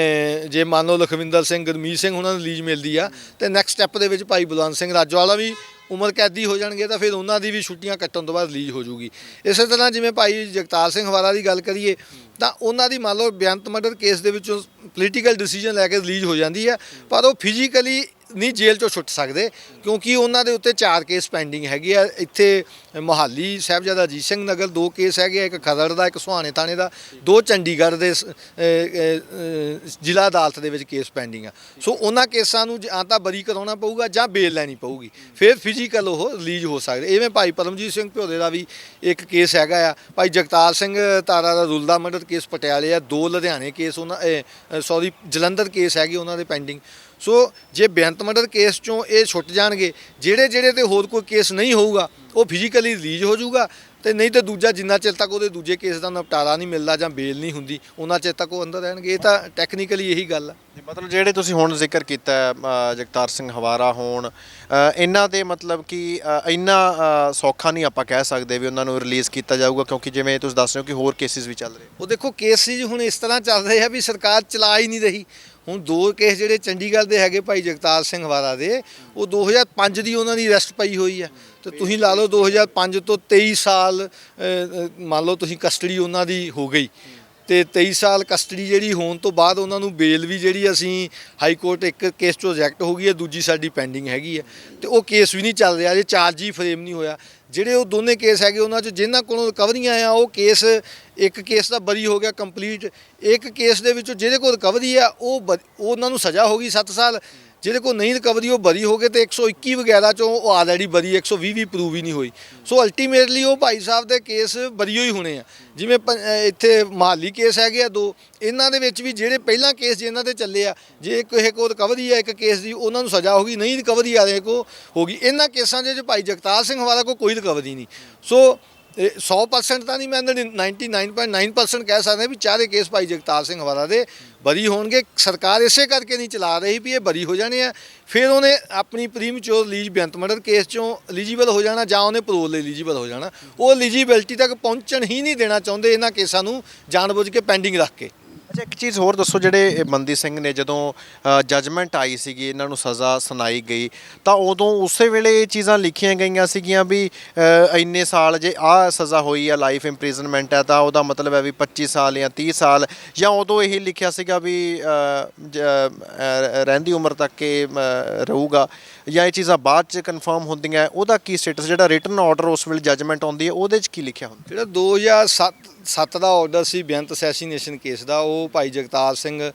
ਜੇ ਮੰਨ ਲਓ ਲਖਵਿੰਦਰ ਸਿੰਘ, ਗੁਰਮੀਤ ਸਿੰਘ ਉਹਨਾਂ ਨੂੰ ਰਿਲੀਜ਼ ਮਿਲਦੀ ਆ, ਤੇ ਨੈਕਸਟ ਸਟੈਪ ਦੇ ਵਿੱਚ ਭਾਈ ਬਲਵੰਤ ਸਿੰਘ ਰਾਜੂ ਵਾਲਾ ਵੀ ਉਮਰ ਕੈਦੀ ਹੋ ਜਾਣਗੇ, ਤਾਂ ਫਿਰ ਉਹਨਾਂ ਦੀ ਵੀ ਛੁੱਟੀਆਂ ਕੱਟਣ ਤੋਂ ਬਾਅਦ ਰਿਲੀਜ਼ ਹੋ ਜੂਗੀ। ਇਸੇ ਤਰ੍ਹਾਂ ਜਿਵੇਂ ਭਾਈ ਜਗਤਾਰ ਸਿੰਘ ਹਵਾਰਾ ਦੀ ਗੱਲ ਕਰੀਏ ਤਾਂ ਉਹਨਾਂ ਦੀ ਮੰਨ ਲਓ ਬੇਅੰਤ ਮਰਡਰ ਕੇਸ ਦੇ ਵਿੱਚੋਂ ਪੋਲੀਟੀਕਲ ਡਿਸੀਜਨ ਲੈ ਕੇ ਰਿਲੀਜ਼ ਹੋ ਜਾਂਦੀ ਹੈ, ਪਰ ਉਹ ਫਿਜ਼ੀਕਲੀ ਨਹੀਂ ਜੇਲ੍ਹ 'ਚੋਂ ਛੁੱਟ ਸਕਦੇ, ਕਿਉਂਕਿ ਉਹਨਾਂ ਦੇ ਉੱਤੇ 4 ਕੇਸ ਪੈਂਡਿੰਗ ਹੈਗੇ ਆ। ਇੱਥੇ ਮੁਹਾਲੀ ਸਾਹਿਬਜ਼ਾਦਾ ਅਜੀਤ ਸਿੰਘ ਨਗਰ 2 ਕੇਸ ਹੈਗੇ ਆ, ਇੱਕ ਖਰੜ ਦਾ, ਇੱਕ ਸੁਹਾਣੇ ਥਾਣੇ ਦਾ, 2 ਚੰਡੀਗੜ੍ਹ ਦੇ ਜ਼ਿਲ੍ਹਾ ਅਦਾਲਤ ਦੇ ਵਿੱਚ ਕੇਸ ਪੈਂਡਿੰਗ ਆ। ਸੋ ਉਹਨਾਂ ਕੇਸਾਂ ਨੂੰ ਜਾਂ ਤਾਂ ਬਰੀ ਕਰਾਉਣਾ ਪਊਗਾ ਜਾਂ ਬੇਲ ਲੈਣੀ ਪਊਗੀ, ਫਿਰ ਫਿਜ਼ੀਕਲ ਉਹ ਰਿਲੀਜ਼ ਹੋ ਸਕਦੇ। ਇਵੇਂ ਭਾਈ ਪਰਮਜੀਤ ਸਿੰਘ ਭਿਓਦੇ ਦਾ ਵੀ ਇੱਕ ਕੇਸ ਹੈਗਾ ਆ। ਭਾਈ ਜਗਤਾਰ ਸਿੰਘ ਤਾਰਾ ਦਾ ਰੁਲਦਾ ਮਰਡਰ ਕੇਸ ਪਟਿਆਲੇ ਆ, 2 ਲੁਧਿਆਣੇ ਕੇਸ ਉਹਨਾਂ ਜਲੰਧਰ ਕੇਸ ਹੈਗੇ ਉਹਨਾਂ ਦੇ ਪੈਂਡਿੰਗ। ਸੋ ਜੇ ਬੇਅੰਤ ਮਰਡਰ ਕੇਸ 'ਚੋਂ ਇਹ ਛੁੱਟ ਜਾਣਗੇ, ਜਿਹੜੇ ਤੇ ਹੋਰ ਕੋਈ ਕੇਸ ਨਹੀਂ ਹੋਊਗਾ ਉਹ ਫਿਜ਼ੀਕਲੀ ਰਿਲੀਜ਼ ਹੋ ਜਾਊਗਾ, ਤੇ ਨਹੀਂ ਤਾਂ ਦੂਜਾ ਜਿੰਨਾ ਚਿਰ ਤੱਕ ਉਹਦੇ ਦੂਜੇ ਕੇਸ ਦਾ ਨਿਪਟਾਰਾ ਨਹੀਂ ਮਿਲਦਾ ਜਾਂ ਬੇਲ ਨਹੀਂ ਹੁੰਦੀ, ਉਹਨਾਂ ਚਿਰ ਤੱਕ ਉਹ ਅੰਦਰ ਰਹਿਣਗੇ। ਇਹ ਤਾਂ ਟੈਕਨੀਕਲੀ ਇਹੀ ਗੱਲ ਆ। ਮਤਲਬ ਜਿਹੜੇ ਤੁਸੀਂ ਹੁਣ ਜ਼ਿਕਰ ਕੀਤਾ ਜਗਤਾਰ ਸਿੰਘ ਹਵਾਰਾ ਹੋਣ, ਇਹਨਾਂ ਦੇ ਮਤਲਬ ਕਿ ਇੰਨਾ ਸੌਖਾ ਨਹੀਂ ਆਪਾਂ ਕਹਿ ਸਕਦੇ ਵੀ ਉਹਨਾਂ ਨੂੰ ਰਿਲੀਜ਼ ਕੀਤਾ ਜਾਊਗਾ, ਕਿਉਂਕਿ ਜਿਵੇਂ ਤੁਸੀਂ ਦੱਸ ਰਹੇ ਹੋ ਕਿ ਹੋਰ ਕੇਸਿਸ ਵੀ ਚੱਲ ਰਹੇ। ਉਹ ਦੇਖੋ, ਕੇਸਿਸ ਹੁਣ ਇਸ ਤਰ੍ਹਾਂ ਚੱਲ ਰਹੇ ਆ ਵੀ ਸਰਕਾਰ ਚਲਾ ਹੀ ਨਹੀਂ ਰਹੀ। ਹੁਣ 2 ਕੇਸ ਜਿਹੜੇ ਚੰਡੀਗੜ੍ਹ ਦੇ ਹੈਗੇ ਭਾਈ ਜਗਤਾਰ ਸਿੰਘ ਹਵਾਰਾ ਦੇ, ਉਹ 2005 ਦੀ ਉਹਨਾਂ ਦੀ ਅਰੈਸਟ ਪਈ ਹੋਈ ਆ। ਤੇ ਤੁਸੀਂ ਲਾ ਲਓ 2005 ਤੋਂ 23 ਸਾਲ ਮੰਨ ਲਓ ਤੁਸੀਂ ਕਸਟਡੀ ਉਹਨਾਂ ਦੀ ਹੋ ਗਈ, ਤੇ 23 ਸਾਲ ਕਸਟਡੀ ਜਿਹੜੀ ਹੋਣ ਤੋਂ ਬਾਅਦ ਉਹਨਾਂ ਨੂੰ ਬੇਲ ਵੀ ਜਿਹੜੀ ਅਸੀਂ ਹਾਈ ਕੋਰਟ ਇੱਕ ਕੇਸ 'ਚੋਂ ਰਿਜੈਕਟ ਹੋ ਗਈ ਹੈ, ਦੂਜੀ ਸਾਡੀ ਪੈਂਡਿੰਗ ਹੈਗੀ ਹੈ, ਤੇ ਉਹ ਕੇਸ ਵੀ ਨਹੀਂ ਚੱਲ ਰਿਹਾ, ਜੇ ਚਾਰਜ ਹੀ ਫਰੇਮ ਨਹੀਂ ਹੋਇਆ। ਜਿਹੜੇ ਉਹ ਦੋਨੇ ਕੇਸ ਹੈਗੇ ਉਹਨਾਂ 'ਚ ਜਿਨ੍ਹਾਂ ਕੋਲੋਂ ਰਿਕਵਰੀਆਂ ਆ, ਉਹ ਕੇਸ ਇੱਕ ਕੇਸ ਦਾ ਬਰੀ ਹੋ ਗਿਆ ਕੰਪਲੀਟ, ਇੱਕ ਕੇਸ ਦੇ ਵਿੱਚੋਂ ਜਿਹਦੇ ਕੋਲ ਰਿਕਵਰੀ ਆ ਉਹ ਉਹਨਾਂ ਨੂੰ ਸਜ਼ਾ ਹੋ ਗਈ 7 ਸਾਲ, ਜਿਹਦੇ ਕੋਲ ਨਹੀਂ ਰਿਕਵਰੀ ਉਹ ਬਰੀ ਹੋ ਗਏ, ਤੇ 121 ਵਗੈਰਾ ਚੋਂ ਉਹ ਆਲਰੇਡੀ ਬਰੀ 120 ਵੀ ਪ੍ਰੂਵ ਹੀ ਨਹੀਂ ਹੋਈ। ਸੋ ਅਲਟੀਮੇਟਲੀ ਉਹ ਭਾਈ ਸਾਹਿਬ ਦੇ ਕੇਸ ਬਰੀ ਹੀ ਹੋਣੇ ਆ। ਜਿਵੇਂ ਇੱਥੇ ਮਹਾਲੀ ਕੇਸ ਹੈਗੇ ਆ 2, ਇਹਨਾਂ ਦੇ ਵਿੱਚ ਵੀ ਜਿਹੜੇ ਪਹਿਲਾਂ ਕੇਸ ਜਿਹਨਾਂ ਦੇ ਚੱਲੇ ਆ, ਜੇ ਕਿਸੇ ਕੋਲ ਰਿਕਵਰੀ ਆ ਇੱਕ ਕੇਸ ਦੀ ਉਹਨਾਂ ਨੂੰ ਸਜ਼ਾ ਹੋ ਗਈ, ਨਹੀਂ ਰਿਕਵਰੀ ਵਾਲੇ ਕੋ ਹੋ ਗਈ। ਇਹਨਾਂ ਕੇਸਾਂ 'ਚ ਭਾਈ ਜਗਤਾਰ ਸਿੰਘ ਹਵਾਰਾ ਕੋਲ ਕੋਈ ਰਿਕਵਰੀ ਨਹੀਂ। ਸੋ 100% ਤਾਂ ਨਹੀਂ, ਮੈਂ 99.9% ਕਹਿ ਸਕਦਾ ਵੀ ਚਾਰੇ ਕੇਸ ਭਾਈ ਜਗਤਾਰ ਸਿੰਘ ਹਵਾਰਾ ਦੇ ਬਰੀ ਹੋਣਗੇ। ਸਰਕਾਰ ਇਸੇ ਕਰਕੇ ਨਹੀਂ ਚਲਾ ਰਹੀ ਵੀ ਇਹ ਬਰੀ ਹੋ ਜਾਣੇ ਆ, ਫਿਰ ਉਹਨੇ ਆਪਣੀ ਪ੍ਰੀਮਚੋਰ ਰਿਲੀਜ਼ ਬੇਅੰਤ ਮਰਡਰ ਕੇਸ 'ਚੋਂ ਐਲੀਜੀਬਲ ਹੋ ਜਾਣਾ, ਜਾਂ ਉਹਨੇ ਪਰੋਲ ਲਈ ਐਲੀਜੀਬਲ ਹੋ ਜਾਣਾ। ਉਹ ਐਲੀਜੀਬਿਲਟੀ ਤੱਕ ਪਹੁੰਚਣ ਹੀ ਨਹੀਂ ਦੇਣਾ ਚਾਹੁੰਦੇ ਇਹਨਾਂ ਕੇਸਾਂ ਨੂੰ ਜਾਣਬੁੱਝ ਕੇ ਪੈਂਡਿੰਗ ਰੱਖ ਕੇ। ਅੱਛਾ, ਇੱਕ ਚੀਜ਼ ਹੋਰ ਦੱਸੋ, ਜਿਹੜੇ ਬੰਦੀ ਸਿੰਘ ਨੇ ਜਦੋਂ ਜਜਮੈਂਟ ਆਈ ਸੀਗੀ, ਇਹਨਾਂ ਨੂੰ ਸਜ਼ਾ ਸੁਣਾਈ ਗਈ, ਤਾਂ ਉਦੋਂ ਉਸੇ ਵੇਲੇ ਇਹ ਚੀਜ਼ਾਂ ਲਿਖੀਆਂ ਗਈਆਂ ਸੀਗੀਆਂ ਵੀ ਇੰਨੇ ਸਾਲ ਜੇ ਆਹ ਸਜ਼ਾ ਹੋਈ ਆ, ਲਾਈਫ ਇੰਪ੍ਰਿਜ਼ਨਮੈਂਟ ਹੈ, ਤਾਂ ਉਹਦਾ ਮਤਲਬ ਹੈ ਵੀ 25 ਸਾਲ ਜਾਂ 30 ਸਾਲ, ਜਾਂ ਉਦੋਂ ਇਹ ਲਿਖਿਆ ਸੀਗਾ ਵੀ ਰਹਿੰਦੀ ਉਮਰ ਤੱਕ ਇਹ ਰਹੂਗਾ, ਜਾਂ ਇਹ ਚੀਜ਼ਾਂ ਬਾਅਦ 'ਚ ਕਨਫਰਮ ਹੁੰਦੀਆਂ? ਉਹਦਾ ਕੀ ਸਟੇਟਸ, ਜਿਹੜਾ ਰਿਟਨ ਆਰਡਰ ਉਸ ਵੇਲੇ ਜਜਮੈਂਟ ਆਉਂਦੀ ਹੈ ਉਹਦੇ 'ਚ ਕੀ ਲਿਖਿਆ ਹੁੰਦਾ? ਜਿਹੜਾ 2007 ਦਾ ਆਰਡਰ ਸੀ ਬੇਅੰਤ ਅਸੈਸੀਨੇਸ਼ਨ ਕੇਸ ਦਾ, ਉਹ ਭਾਈ ਜਗਤਾਰ ਸਿੰਘ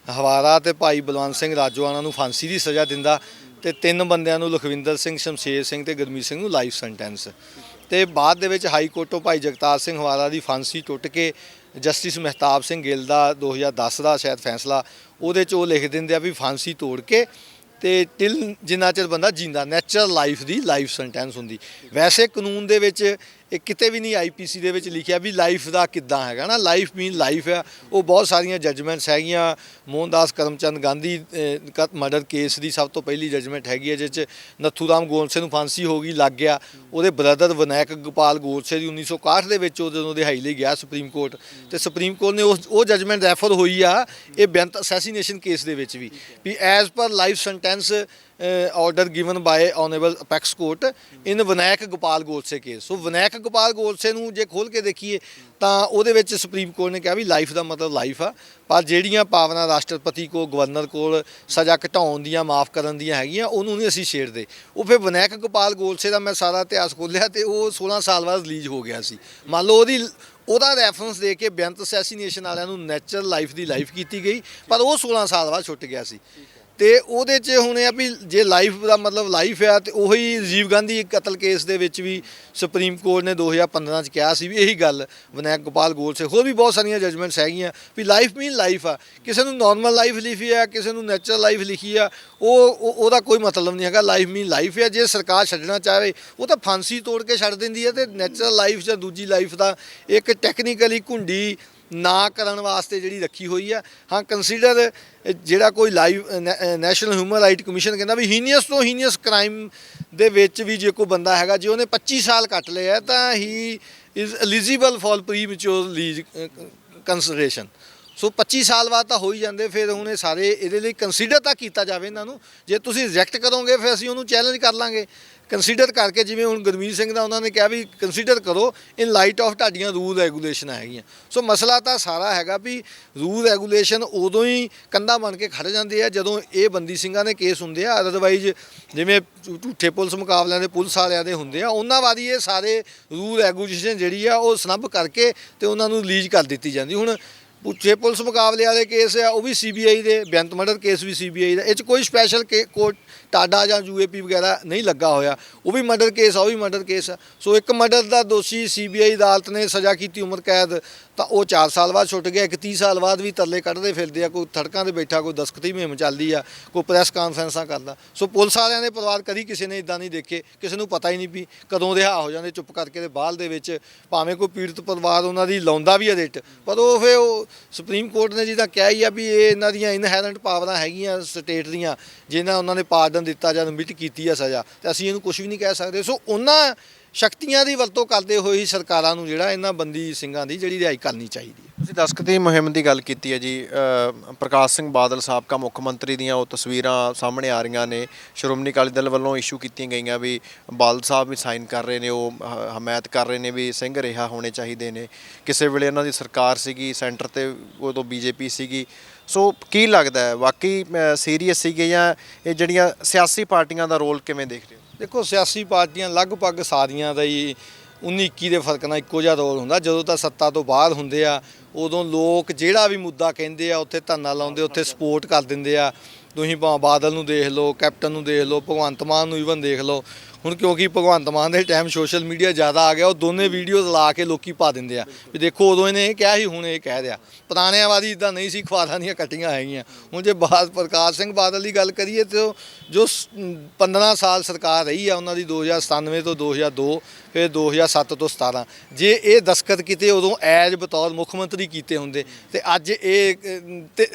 ਹਵਾਰਾ ਤੇ ਭਾਈ ਬਲਵੰਤ ਸਿੰਘ ਰਾਜੋਆਣਾ ਨੂੰ ਫਾਂਸੀ ਦੀ ਸਜ਼ਾ ਦਿੰਦਾ, ਤੇ 3 ਬੰਦਿਆਂ ਨੂੰ ਲਖਵਿੰਦਰ ਸਿੰਘ, ਸ਼ਮਸ਼ੇਰ ਸਿੰਘ ਤੇ ਗੁਰਮੀਤ ਸਿੰਘ ਨੂੰ ਲਾਈਫ ਸੈਂਟੈਂਸ। ਤੇ ਬਾਅਦ ਦੇ ਵਿੱਚ ਹਾਈ ਕੋਰਟੋਂ ਭਾਈ ਜਗਤਾਰ ਸਿੰਘ ਹਵਾਰਾ ਦੀ ਫਾਂਸੀ ਟੁੱਟ ਕੇ ਜਸਟਿਸ ਮਹਿਤਾਬ ਸਿੰਘ ਗਿੱਲ ਦਾ 2010 ਦਾ ਸ਼ਾਇਦ ਫੈਸਲਾ, ਉਹਦੇ 'ਚ ਉਹ ਲਿਖ ਦਿੰਦੇ ਆ ਵੀ ਫਾਂਸੀ ਤੋੜ ਕੇ ਤੇ ਟਿਲ ਜਿੰਨਾ ਚਿਰ ਬੰਦਾ ਜਿੰਦਾ ਨੈਚੁਰਲ ਲਾਈਫ ਦੀ ਲਾਈਫ ਸੈਂਟੈਂਸ ਹੁੰਦੀ। ਵੈਸੇ ਕਾਨੂੰਨ ਦੇ ਵਿੱਚ ਇਹ ਕਿਤੇ ਵੀ ਨਹੀਂ ਆਈਪੀਸੀ ਦੇ ਵਿੱਚ ਲਿਖਿਆ ਵੀ ਲਾਈਫ ਦਾ ਕਿੱਦਾਂ ਹੈਗਾ ਨਾ, ਲਾਈਫ ਮੀਨ ਲਾਈਫ ਆ। ਉਹ ਬਹੁਤ ਸਾਰੀਆਂ ਜੱਜਮੈਂਟਸ ਹੈਗੀਆਂ। ਮੋਹਨਦਾਸ ਕਰਮਚੰਦ ਗਾਂਧੀ ਮਰਡਰ ਕੇਸ ਦੀ ਸਭ ਤੋਂ ਪਹਿਲੀ ਜੱਜਮੈਂਟ ਹੈਗੀ ਹੈ, ਜਿਸ 'ਚ ਨੱਥੂਰਾਮ ਗੋਡਸੇ ਨੂੰ ਫਾਂਸੀ ਹੋ ਗਈ, ਲੱਗ ਗਿਆ। ਉਹਦੇ ਬ੍ਰਦਰ ਵਿਨਾਇਕ ਗੋਪਾਲ ਗੋਡਸੇ ਦੀ 1961 ਦੇ ਵਿੱਚ ਉਹ ਜਦੋਂ ਦਿਹਾਈ ਲਈ ਗਿਆ ਸੁਪਰੀਮ ਕੋਰਟ, ਤੇ ਸੁਪਰੀਮ ਕੋਰਟ ਨੇ ਉਹ ਜੱਜਮੈਂਟ ਰੈਫਰ ਹੋਈ ਆ ਇਹ ਬੇਅੰਤ ਅਸੈਸੀਨੇਸ਼ਨ ਕੇਸ ਦੇ ਵਿੱਚ ਵੀ as per life sentence order given by honourable apex court in Vinayak Gopal Godse case. So Vinayak Gopal Godse ਨੂੰ ਜੇ ਖੋਲ੍ਹ ਕੇ ਦੇਖੀਏ ਤਾਂ ਉਹਦੇ ਵਿੱਚ ਸੁਪਰੀਮ ਕੋਰਟ ਨੇ ਕਿਹਾ ਵੀ ਲਾਈਫ ਦਾ ਮਤਲਬ ਲਾਈਫ ਆ, ਪਰ ਜਿਹੜੀਆਂ ਪਾਵਰਾਂ ਰਾਸ਼ਟਰਪਤੀ ਕੋਲ, ਗਵਰਨਰ ਕੋਲ ਸਜ਼ਾ ਘਟਾਉਣ ਦੀਆਂ, ਮਾਫ ਕਰਨ ਦੀਆਂ ਹੈਗੀਆਂ, ਉਹਨੂੰ ਨਹੀਂ ਅਸੀਂ ਛੇੜਦੇ। ਉਹ ਫਿਰ ਵਿਨਾਇਕ ਗੋਪਾਲ ਗੋਡਸੇ ਦਾ ਮੈਂ ਸਾਰਾ ਇਤਿਹਾਸ ਖੋਲ੍ਹਿਆ ਤੇ ਉਹ 16 ਸਾਲ ਬਾਅਦ ਰਿਲੀਜ਼ ਹੋ ਗਿਆ ਸੀ। ਮੰਨ ਲਓ ਉਹਦਾ ਰੈਫਰੈਂਸ ਦੇ ਕੇ ਬੇਅੰਤ ਅਸੈਸੀਨੇਸ਼ਨ ਵਾਲਿਆਂ ਨੂੰ ਨੈਚੁਰਲ ਲਾਈਫ ਦੀ ਲਾਈਫ ਕੀਤੀ ਗਈ, ਪਰ ਉਹ 16 ਸਾਲ ਬਾਅਦ ਛੁੱਟ ਗਿਆ ਸੀ। ਤੇ ਉਹਦੇ 'ਚ ਹੁਣ ਇਹ ਆ ਵੀ ਜੇ ਲਾਈਫ ਦਾ ਮਤਲਬ ਲਾਈਫ ਆ, ਤੇ ਉਹੀ ਰਾਜੀਵ ਗਾਂਧੀ ਕਤਲ ਕੇਸ ਦੇ ਵਿੱਚ ਵੀ ਸੁਪਰੀਮ ਕੋਰਟ ਨੇ 2015 'ਚ ਕਿਹਾ ਸੀ ਵੀ ਇਹੀ ਗੱਲ ਵਿਨਾਇਕ ਗੋਪਾਲ ਗੋਡਸੇ। ਹੋਰ ਵੀ ਬਹੁਤ ਸਾਰੀਆਂ ਜਜਮੈਂਟਸ ਹੈਗੀਆਂ ਵੀ ਲਾਈਫ ਮੀਨ ਲਾਈਫ ਆ। ਕਿਸੇ ਨੂੰ ਨਾਰਮਲ ਲਾਈਫ ਲਿਖੀ ਆ, ਕਿਸੇ ਨੂੰ ਨੈਚੁਰਲ ਲਾਈਫ ਲਿਖੀ ਆ, ਉਹਦਾ ਕੋਈ ਮਤਲਬ ਨਹੀਂ ਹੈਗਾ। ਲਾਈਫ ਮੀਨ ਲਾਈਫ ਆ। ਜੇ ਸਰਕਾਰ ਛੱਡਣਾ ਚਾਹੇ ਉਹ ਤਾਂ ਫਾਂਸੀ ਤੋੜ ਕੇ ਛੱਡ ਦਿੰਦੀ ਹੈ, ਤੇ ਨੈਚੁਰਲ ਲਾਈਫ ਜਾਂ ਦੂਜੀ ਲਾਈਫ ਦਾ ਇੱਕ ਟੈਕਨੀਕਲੀ ਘੁੰਡੀ ਨਾ ਕਰਨ ਵਾਸਤੇ ਜਿਹੜੀ ਰੱਖੀ ਹੋਈ ਆ। ਹਾਂ, ਕੰਸੀਡਰ ਜਿਹੜਾ ਕੋਈ ਨੈਸ਼ਨਲ ਹਿਊਮਨ ਰਾਈਟ ਕਮਿਸ਼ਨ ਕਹਿੰਦਾ ਵੀ ਹੀਨੀਅਸ ਤੋਂ ਹੀਨੀਅਸ ਕ੍ਰਾਈਮ ਦੇ ਵਿੱਚ ਵੀ ਜੇ ਕੋਈ ਬੰਦਾ ਹੈਗਾ, ਜੇ ਉਹਨੇ 25 ਸਾਲ ਕੱਟ ਲਏ ਆ, ਤਾਂ he is eligible for premature release consideration. So 25 ਸਾਲ ਬਾਅਦ ਤਾਂ ਹੋ ਹੀ ਜਾਂਦੇ। ਫਿਰ ਹੁਣ ਇਹ ਸਾਰੇ ਇਹਦੇ ਲਈ ਕੰਸੀਡਰ ਤਾਂ ਕੀਤਾ ਜਾਵੇ ਇਹਨਾਂ ਨੂੰ। ਜੇ ਤੁਸੀਂ ਰਿਜੈਕਟ ਕਰੋਗੇ ਫਿਰ ਅਸੀਂ ਉਹਨੂੰ ਚੈਲੰਜ ਕਰ ਲਾਂਗੇ ਕੰਸੀਡਰ ਕਰਕੇ। ਜਿਵੇਂ ਹੁਣ ਗੁਰਮੀਤ ਸਿੰਘ ਦਾ ਉਹਨਾਂ ਨੇ ਕਿਹਾ ਵੀ ਕੰਸੀਡਰ ਕਰੋ ਇਨ ਲਾਈਟ ਆਫ ਤੁਹਾਡੀਆਂ ਰੂਲ ਰੈਗੂਲੇਸ਼ਨਾਂ ਹੈਗੀਆਂ। ਸੋ ਮਸਲਾ ਤਾਂ ਸਾਰਾ ਹੈਗਾ ਵੀ ਰੂਲ ਰੈਗੂਲੇਸ਼ਨ ਉਦੋਂ ਹੀ ਕੰਧਾਂ ਬਣ ਕੇ ਖੜ ਜਾਂਦੇ ਆ ਜਦੋਂ ਇਹ ਬੰਦੀ ਸਿੰਘਾਂ ਦੇ ਕੇਸ ਹੁੰਦੇ ਆ। ਅਦਰਵਾਈਜ਼ ਜਿਵੇਂ ਝੂਠੇ ਪੁਲਿਸ ਮੁਕਾਬਲਿਆਂ ਦੇ ਪੁਲਿਸ ਵਾਲਿਆਂ ਦੇ ਹੁੰਦੇ ਆ, ਉਹਨਾਂ ਵਾਰੀ ਇਹ ਸਾਰੇ ਰੂਲ ਰੈਗੂਲੇਸ਼ਨ ਜਿਹੜੀ ਆ ਉਹ ਸਨੱਬ ਕਰਕੇ ਤੇ ਉਹਨਾਂ ਨੂੰ ਰਿਲੀਜ਼ ਕਰ ਦਿੱਤੀ ਜਾਂਦੀ। ਹੁਣ ਪੁੱਛੇ ਪੁਲਿਸ ਮੁਕਾਬਲੇ ਵਾਲੇ ਕੇਸ ਆ, ਉਹ ਵੀ CBI ਦੇ, ਬੇਅੰਤ ਮਰਡਰ ਕੇਸ ਵੀ CBI ਦਾ। ਇਹ 'ਚ ਕੋਈ ਸਪੈਸ਼ਲ ਕੋਰਟ ਟਾਡਾ ਜਾਂ UAP ਵਗੈਰਾ ਨਹੀਂ ਲੱਗਾ ਹੋਇਆ। ਉਹ ਵੀ ਮਰਡਰ ਕੇਸ ਆ, ਉਹ ਵੀ ਮਰਡਰ ਕੇਸ ਆ। ਸੋ ਇੱਕ ਮਰਡਰ ਦਾ ਦੋਸ਼ੀ CBI ਅਦਾਲਤ ਨੇ ਸਜ਼ਾ ਕੀਤੀ ਉਮਰ ਕੈਦ, ਤਾਂ ਉਹ 4 ਸਾਲ ਬਾਅਦ ਛੁੱਟ ਗਿਆ। 30 ਸਾਲ ਬਾਅਦ ਵੀ ਤਰਲੇ ਕੱਢਦੇ ਫਿਰਦੇ ਆ। ਕੋਈ ਸੜਕਾਂ 'ਤੇ ਬੈਠਾ, ਕੋਈ ਦਸਤਖਤੀ ਮੁਹਿੰਮ ਚੱਲਦੀ ਆ, ਕੋਈ ਪ੍ਰੈਸ ਕਾਨਫਰੰਸਾਂ ਕਰਦਾ। ਸੋ ਪੁਲਿਸ ਵਾਲਿਆਂ ਦੇ ਪਰਿਵਾਰ ਕਦੀ ਕਿਸੇ ਨੇ ਇੱਦਾਂ ਨਹੀਂ ਦੇਖੇ, ਕਿਸੇ ਨੂੰ ਪਤਾ ਹੀ ਨਹੀਂ ਵੀ ਕਦੋਂ ਰਿਹਾ ਹੋ ਜਾਂਦੇ ਚੁੱਪ ਕਰਕੇ ਤੇ ਬਾਅਦ ਦੇ ਵਿੱਚ। ਭਾਵੇਂ ਕੋਈ ਪੀੜਤ ਪਰਿਵਾਰ ਉਹਨਾਂ ਦੀ ਲਾਉਂਦਾ ਵੀ ਹੈ ਰਿਟ, ਪਰ ਉਹ ਫਿਰ ਉਹ ਸੁਪਰੀਮ ਕੋਰਟ ਨੇ ਜਿੱਦਾਂ ਕਿਹਾ ਹੀ ਆ ਵੀ ਇਹ ਇਹਨਾਂ ਦੀਆਂ ਇਨਹੈਰੈਂਟ ਪਾਵਰਾਂ ਹੈਗੀਆਂ ਸਟੇਟ ਦੀਆਂ, ਜਿਹਨਾਂ ਉਹਨਾਂ ਨੇ ਪਾਰਡਨ ਦਿੱਤਾ ਜਾਂ ਰਿਮਿਟ ਕੀਤੀ ਆ ਸਜ਼ਾ, ਤੇ ਅਸੀਂ ਇਹਨੂੰ ਕੁਝ ਵੀ ਨਹੀਂ ਕਹਿ ਸਕਦੇ। ਸੋ ਉਹਨਾਂ ਸ਼ਕਤੀਆਂ ਦੀ ਵਰਤੋਂ ਕਰਦੇ ਹੋਏ ਹੀ ਸਰਕਾਰਾਂ ਨੂੰ ਜਿਹੜਾ ਇਹਨਾਂ ਬੰਦੀ ਸਿੰਘਾਂ ਦੀ ਜਿਹੜੀ ਰਿਹਾਈ ਕਰਨੀ ਚਾਹੀਦੀ ਹੈ। ਤੁਸੀਂ ਦਸਤਖਤ ਦੀ ਮੁਹਿੰਮ ਦੀ ਗੱਲ ਕੀਤੀ ਹੈ ਜੀ। ਪ੍ਰਕਾਸ਼ ਸਿੰਘ ਬਾਦਲ ਸਾਬਕਾ ਮੁੱਖ ਮੰਤਰੀ ਦੀਆਂ ਉਹ ਤਸਵੀਰਾਂ ਸਾਹਮਣੇ ਆ ਰਹੀਆਂ ਨੇ। ਸ਼੍ਰੋਮਣੀ ਅਕਾਲੀ ਦਲ ਵੱਲੋਂ ਇਸ਼ੂ ਕੀਤੀਆਂ ਗਈਆਂ ਵੀ ਬਾਦਲ ਸਾਹਿਬ ਵੀ ਸਾਈਨ ਕਰ ਰਹੇ ਨੇ, ਉਹ ਹਮਾਇਤ ਕਰ ਰਹੇ ਨੇ ਵੀ ਸਿੰਘ ਰਿਹਾ ਹੋਣੇ ਚਾਹੀਦੇ ਨੇ। ਕਿਸੇ ਵੇਲੇ ਇਹਨਾਂ ਦੀ ਸਰਕਾਰ ਸੀਗੀ ਸੈਂਟਰ ਤੇ, ਉਦੋਂ ਬੀਜੇਪੀ ਸੀਗੀ। ਸੋ ਕੀ ਲੱਗਦਾ ਹੈ ਵਾਕਈ ਸੀਰੀਅਸ ਸੀਗੇ ਜਾਂ ਇਹ ਜਿਹੜੀਆਂ ਸਿਆਸੀ ਪਾਰਟੀਆਂ ਦਾ ਰੋਲ ਕਿਵੇਂ ਦੇਖ ਰਹੇ ਹੋ? ਦੇਖੋ ਸਿਆਸੀ ਪਾਰਟੀਆਂ ਲਗਭਗ ਸਾਰੀਆਂ ਦਾ ਹੀ 19-21 ਦੇ ਫਰਕ ਨਾਲ ਇੱਕੋ ਜਿਹਾ ਰੋਲ ਹੁੰਦਾ। ਜਦੋਂ ਤਾਂ ਸੱਤਾ ਤੋਂ ਬਾਹਰ ਹੁੰਦੇ ਆ ਉਦੋਂ ਲੋਕ ਜਿਹੜਾ ਵੀ ਮੁੱਦਾ ਕਹਿੰਦੇ ਆ ਉੱਥੇ ਧਰਨਾ ਲਾਉਂਦੇ, ਉੱਥੇ ਸਪੋਰਟ ਕਰ ਦਿੰਦੇ ਆ। ਤੁਸੀਂ ਭਾਵੇਂ ਬਾਦਲ ਨੂੰ ਦੇਖ ਲਓ, ਕੈਪਟਨ ਨੂੰ ਦੇਖ ਲਓ, ਭਗਵੰਤ ਮਾਨ ਨੂੰ ਈਵਨ ਦੇਖ ਲਓ। ਹੁਣ ਕਿਉਂਕਿ ਭਗਵੰਤ ਮਾਨ ਦੇ ਟਾਈਮ ਸੋਸ਼ਲ ਮੀਡੀਆ ਜ਼ਿਆਦਾ ਆ ਗਿਆ, ਉਹ ਦੋਨੇ ਵੀਡੀਓਜ਼ ਲਾ ਕੇ ਲੋਕੀ ਪਾ ਦਿੰਦੇ ਆ ਵੀ ਦੇਖੋ ਉਦੋਂ ਇਹਨੇ ਇਹ ਕਿਹਾ ਸੀ, ਹੁਣ ਇਹ ਕਹਿ ਰਿਹਾ। ਪੁਰਾਣਿਆਂ ਵਾਰੀ ਇਦਾਂ ਨਹੀਂ ਸੀ, ਅਖਬਾਰਾਂ ਦੀਆਂ ਕੱਟੀਆਂ ਹੈਗੀਆਂ। ਹੁਣ ਜੇ ਪ੍ਰਕਾਸ਼ ਸਿੰਘ ਬਾਦਲ ਦੀ ਗੱਲ ਕਰੀਏ ਤਾਂ ਜੋ 15 ਸਾਲ ਸਰਕਾਰ ਰਹੀ ਆ ਉਹਨਾਂ ਦੀ, 2097 ਤੋਂ 2002, ਫਿਰ 2007 ਤੋਂ 17, ਜੇ ਇਹ ਦਸਤਖਤ ਕੀਤੇ ਉਦੋਂ ਐਜ ਬਤੌਰ ਮੁੱਖ ਮੰਤਰੀ ਕੀਤੇ ਹੁੰਦੇ ਤੇ ਅੱਜ ਇਹ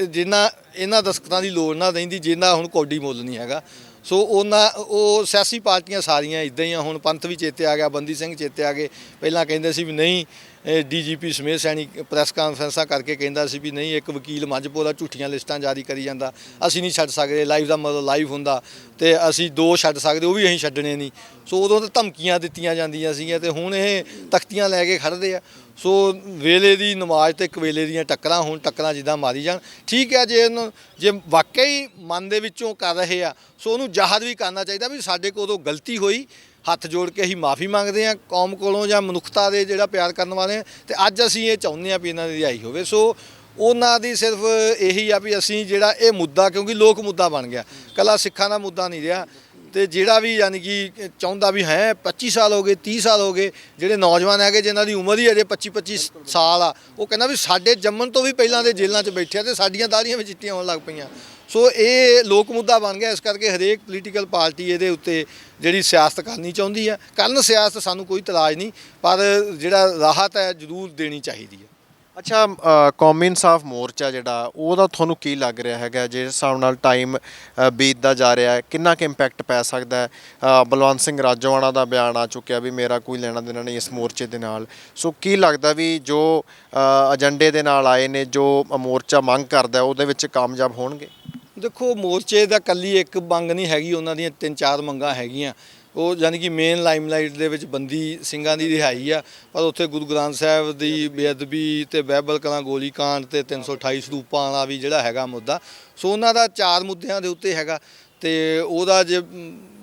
ਜਿੰਨਾ ਇਹਨਾਂ ਦਸਤਖਤਾਂ ਦੀ ਲੋੜ ਨਾ ਰਹਿੰਦੀ, ਜਿੰਨਾ ਹੁਣ ਕੌਡੀ ਮੁੱਲ ਨਹੀਂ ਹੈਗਾ। ਸੋ ਉਹ ਸਿਆਸੀ ਪਾਰਟੀਆਂ ਸਾਰੀਆਂ ਇੱਦਾਂ ਹੀ ਆ। ਹੁਣ ਪੰਥ ਵੀ ਚੇਤੇ ਆ ਗਿਆ, ਬੰਦੀ ਸਿੰਘ ਚੇਤੇ ਆ ਗਏ। ਪਹਿਲਾਂ ਕਹਿੰਦੇ ਸੀ ਵੀ ਨਹੀਂ, ਡੀਜੀਪੀ ਸਮੇਤ ਸੈਣੀ ਪ੍ਰੈਸ ਕਾਨਫਰੰਸਾਂ ਕਰਕੇ ਕਹਿੰਦਾ ਸੀ ਵੀ ਨਹੀਂ, ਇੱਕ ਵਕੀਲ ਮੱਝਪੁਰਾ ਝੂਠੀਆਂ ਲਿਸਟਾਂ ਜਾਰੀ ਕਰੀ ਜਾਂਦਾ, ਅਸੀਂ ਨਹੀਂ ਛੱਡ ਸਕਦੇ। ਲਾਈਵ ਦਾ ਮਤਲਬ ਲਾਈਵ ਹੁੰਦਾ ਤੇ ਅਸੀਂ 2 ਛੱਡ ਸਕਦੇ, ਉਹ ਵੀ ਅਸੀਂ ਛੱਡਣੇ ਨਹੀਂ। ਸੋ ਉਦੋਂ ਤਾਂ ਧਮਕੀਆਂ ਦਿੱਤੀਆਂ ਜਾਂਦੀਆਂ ਸੀਗੀਆਂ ਤੇ ਹੁਣ ਇਹ ਤਖਤੀਆਂ ਲੈ ਕੇ ਖੜ੍ਹਦੇ ਆ। ਸੋ ਵੇਲੇ ਦੀ ਨਮਾਜ਼ ਤੇ ਕਵੇਲੇ ਦੀਆਂ ਟੱਕਰਾਂ, ਹੁਣ ਟੱਕਰਾਂ ਜਿੱਦਾਂ ਮਾਰੀ ਜਾਣ। ਠੀਕ ਹੈ, ਜੇ ਵਾਕਈ ਮਨ ਦੇ ਵਿੱਚੋਂ ਕਰ ਰਹੇ ਆ ਸੋ ਉਹਨੂੰ ਜ਼ਾਹਰ ਵੀ ਕਰਨਾ ਚਾਹੀਦਾ ਵੀ ਸਾਡੇ ਕੋਲ ਉਦੋਂ ਗਲਤੀ ਹੋਈ, ਹੱਥ ਜੋੜ ਕੇ ਅਸੀਂ ਮਾਫੀ ਮੰਗਦੇ ਹਾਂ ਕੌਮ ਕੋਲੋਂ ਜਾਂ ਮਨੁੱਖਤਾ ਦੇ ਜਿਹੜਾ ਪਿਆਰ ਕਰਨ ਵਾਲੇ ਆ, ਤੇ ਅੱਜ ਅਸੀਂ ਇਹ ਚਾਹੁੰਦੇ ਹਾਂ ਵੀ ਇਹਨਾਂ ਦੀ ਰਿਹਾਈ ਹੋਵੇ। ਸੋ ਉਹਨਾਂ ਦੀ ਸਿਰਫ ਇਹੀ ਆ ਵੀ ਅਸੀਂ ਜਿਹੜਾ ਇਹ ਮੁੱਦਾ, ਕਿਉਂਕਿ ਲੋਕ ਮੁੱਦਾ ਬਣ ਗਿਆ, ਇਕੱਲਾ ਸਿੱਖਾਂ ਦਾ ਮੁੱਦਾ ਨਹੀਂ ਰਿਹਾ। ਤੇ ਜਿਹੜਾ ਵੀ ਯਾਨੀ ਕਿ ਚਾਹੁੰਦਾ ਵੀ ਹੈ 25 ਸਾਲ ਹੋ ਗਏ, 30 ਸਾਲ ਹੋ ਗਏ, ਜਿਹੜੇ ਨੌਜਵਾਨ ਹੈਗੇ ਜਿਨ੍ਹਾਂ ਦੀ ਉਮਰ ਹੀ ਅਜੇ 25-25 ਸਾਲ ਆ, ਉਹ ਕਹਿੰਦਾ ਵੀ ਸਾਡੇ ਜੰਮਣ ਤੋਂ ਵੀ ਪਹਿਲਾਂ ਦੇ ਜੇਲ੍ਹਾਂ 'ਚ ਬੈਠਿਆ ਤੇ ਸਾਡੀਆਂ ਦਾੜੀਆਂ ਵੀ ਚਿੱਟੀਆਂ ਹੋਣ ਲੱਗ ਪਈਆਂ। ਸੋ ਇਹ ਲੋਕ ਮੁੱਦਾ ਬਣ ਗਿਆ। ਇਸ ਕਰਕੇ ਹਰੇਕ ਪੋਲੀਟੀਕਲ ਪਾਰਟੀ ਇਹਦੇ ਉੱਤੇ ਜਿਹੜੀ ਸਿਆਸਤ ਕਰਨੀ ਚਾਹੁੰਦੀ ਹੈ, ਕਰਨ ਸਿਆਸਤ, ਸਾਨੂੰ ਕੋਈ ਇਤਰਾਜ਼ ਨਹੀਂ, ਪਰ ਜਿਹੜਾ ਰਾਹਤ ਹੈ ਜ਼ਰੂਰ ਦੇਣੀ ਚਾਹੀਦੀ ਹੈ। ਅੱਛਾ, ਕੌਮੀ ਇਨਸਾਫ ਮੋਰਚਾ ਜਿਹੜਾ ਉਹਦਾ ਤੁਹਾਨੂੰ ਕੀ ਲੱਗ ਰਿਹਾ ਹੈਗਾ, ਜਿਸ ਹਿਸਾਬ ਨਾਲ ਟਾਈਮ ਬੀਤਦਾ ਜਾ ਰਿਹਾ ਹੈ, ਕਿੰਨਾ ਕੁ ਇੰਪੈਕਟ ਪੈ ਸਕਦਾ ਹੈ? ਬਲਵੰਤ ਸਿੰਘ ਰਾਜੋਆਣਾ ਦਾ ਬਿਆਨ ਆ ਚੁੱਕਿਆ ਵੀ ਮੇਰਾ ਕੋਈ ਲੈਣਾ ਦੇਣਾ ਨਹੀਂ ਇਸ ਮੋਰਚੇ ਦੇ ਨਾਲ। ਸੋ ਕੀ ਲੱਗਦਾ ਵੀ ਜੋ ਏਜੰਡੇ ਦੇ ਨਾਲ ਆਏ ਨੇ, ਜੋ ਮੋਰਚਾ ਮੰਗ ਕਰਦਾ, ਉਹਦੇ ਵਿੱਚ ਕਾਮਯਾਬ ਹੋਣਗੇ? ਦੇਖੋ ਮੋਰਚੇ ਦਾ ਇਕੱਲੀ ਇੱਕ ਮੰਗ ਨਹੀਂ ਹੈਗੀ, ਉਹਨਾਂ ਦੀਆਂ 3-4 ਮੰਗਾਂ ਹੈਗੀਆਂ। ਉਹ ਯਾਨੀ ਕਿ ਮੇਨ ਲਾਈਮਲਾਈਟ ਦੇ ਵਿੱਚ ਬੰਦੀ ਸਿੰਘਾਂ ਦੀ ਰਿਹਾਈ ਆ, ਪਰ ਉੱਥੇ ਗੁਰੂ ਗ੍ਰੰਥ ਸਾਹਿਬ ਦੀ ਬੇਅਦਬੀ ਤੇ ਬਾਈਬਲ ਕਲਾਂ ਗੋਲੀकांड ਤੇ 328 ਸਰੂਪਾਂ ਵਾਲਾ ਵੀ ਜਿਹੜਾ ਹੈਗਾ ਮੁੱਦਾ। ਸੋ ਉਹਨਾਂ ਦਾ 4 ਮੁੱਦਿਆਂ ਦੇ ਉੱਤੇ ਹੈਗਾ ਤੇ ਉਹਦਾ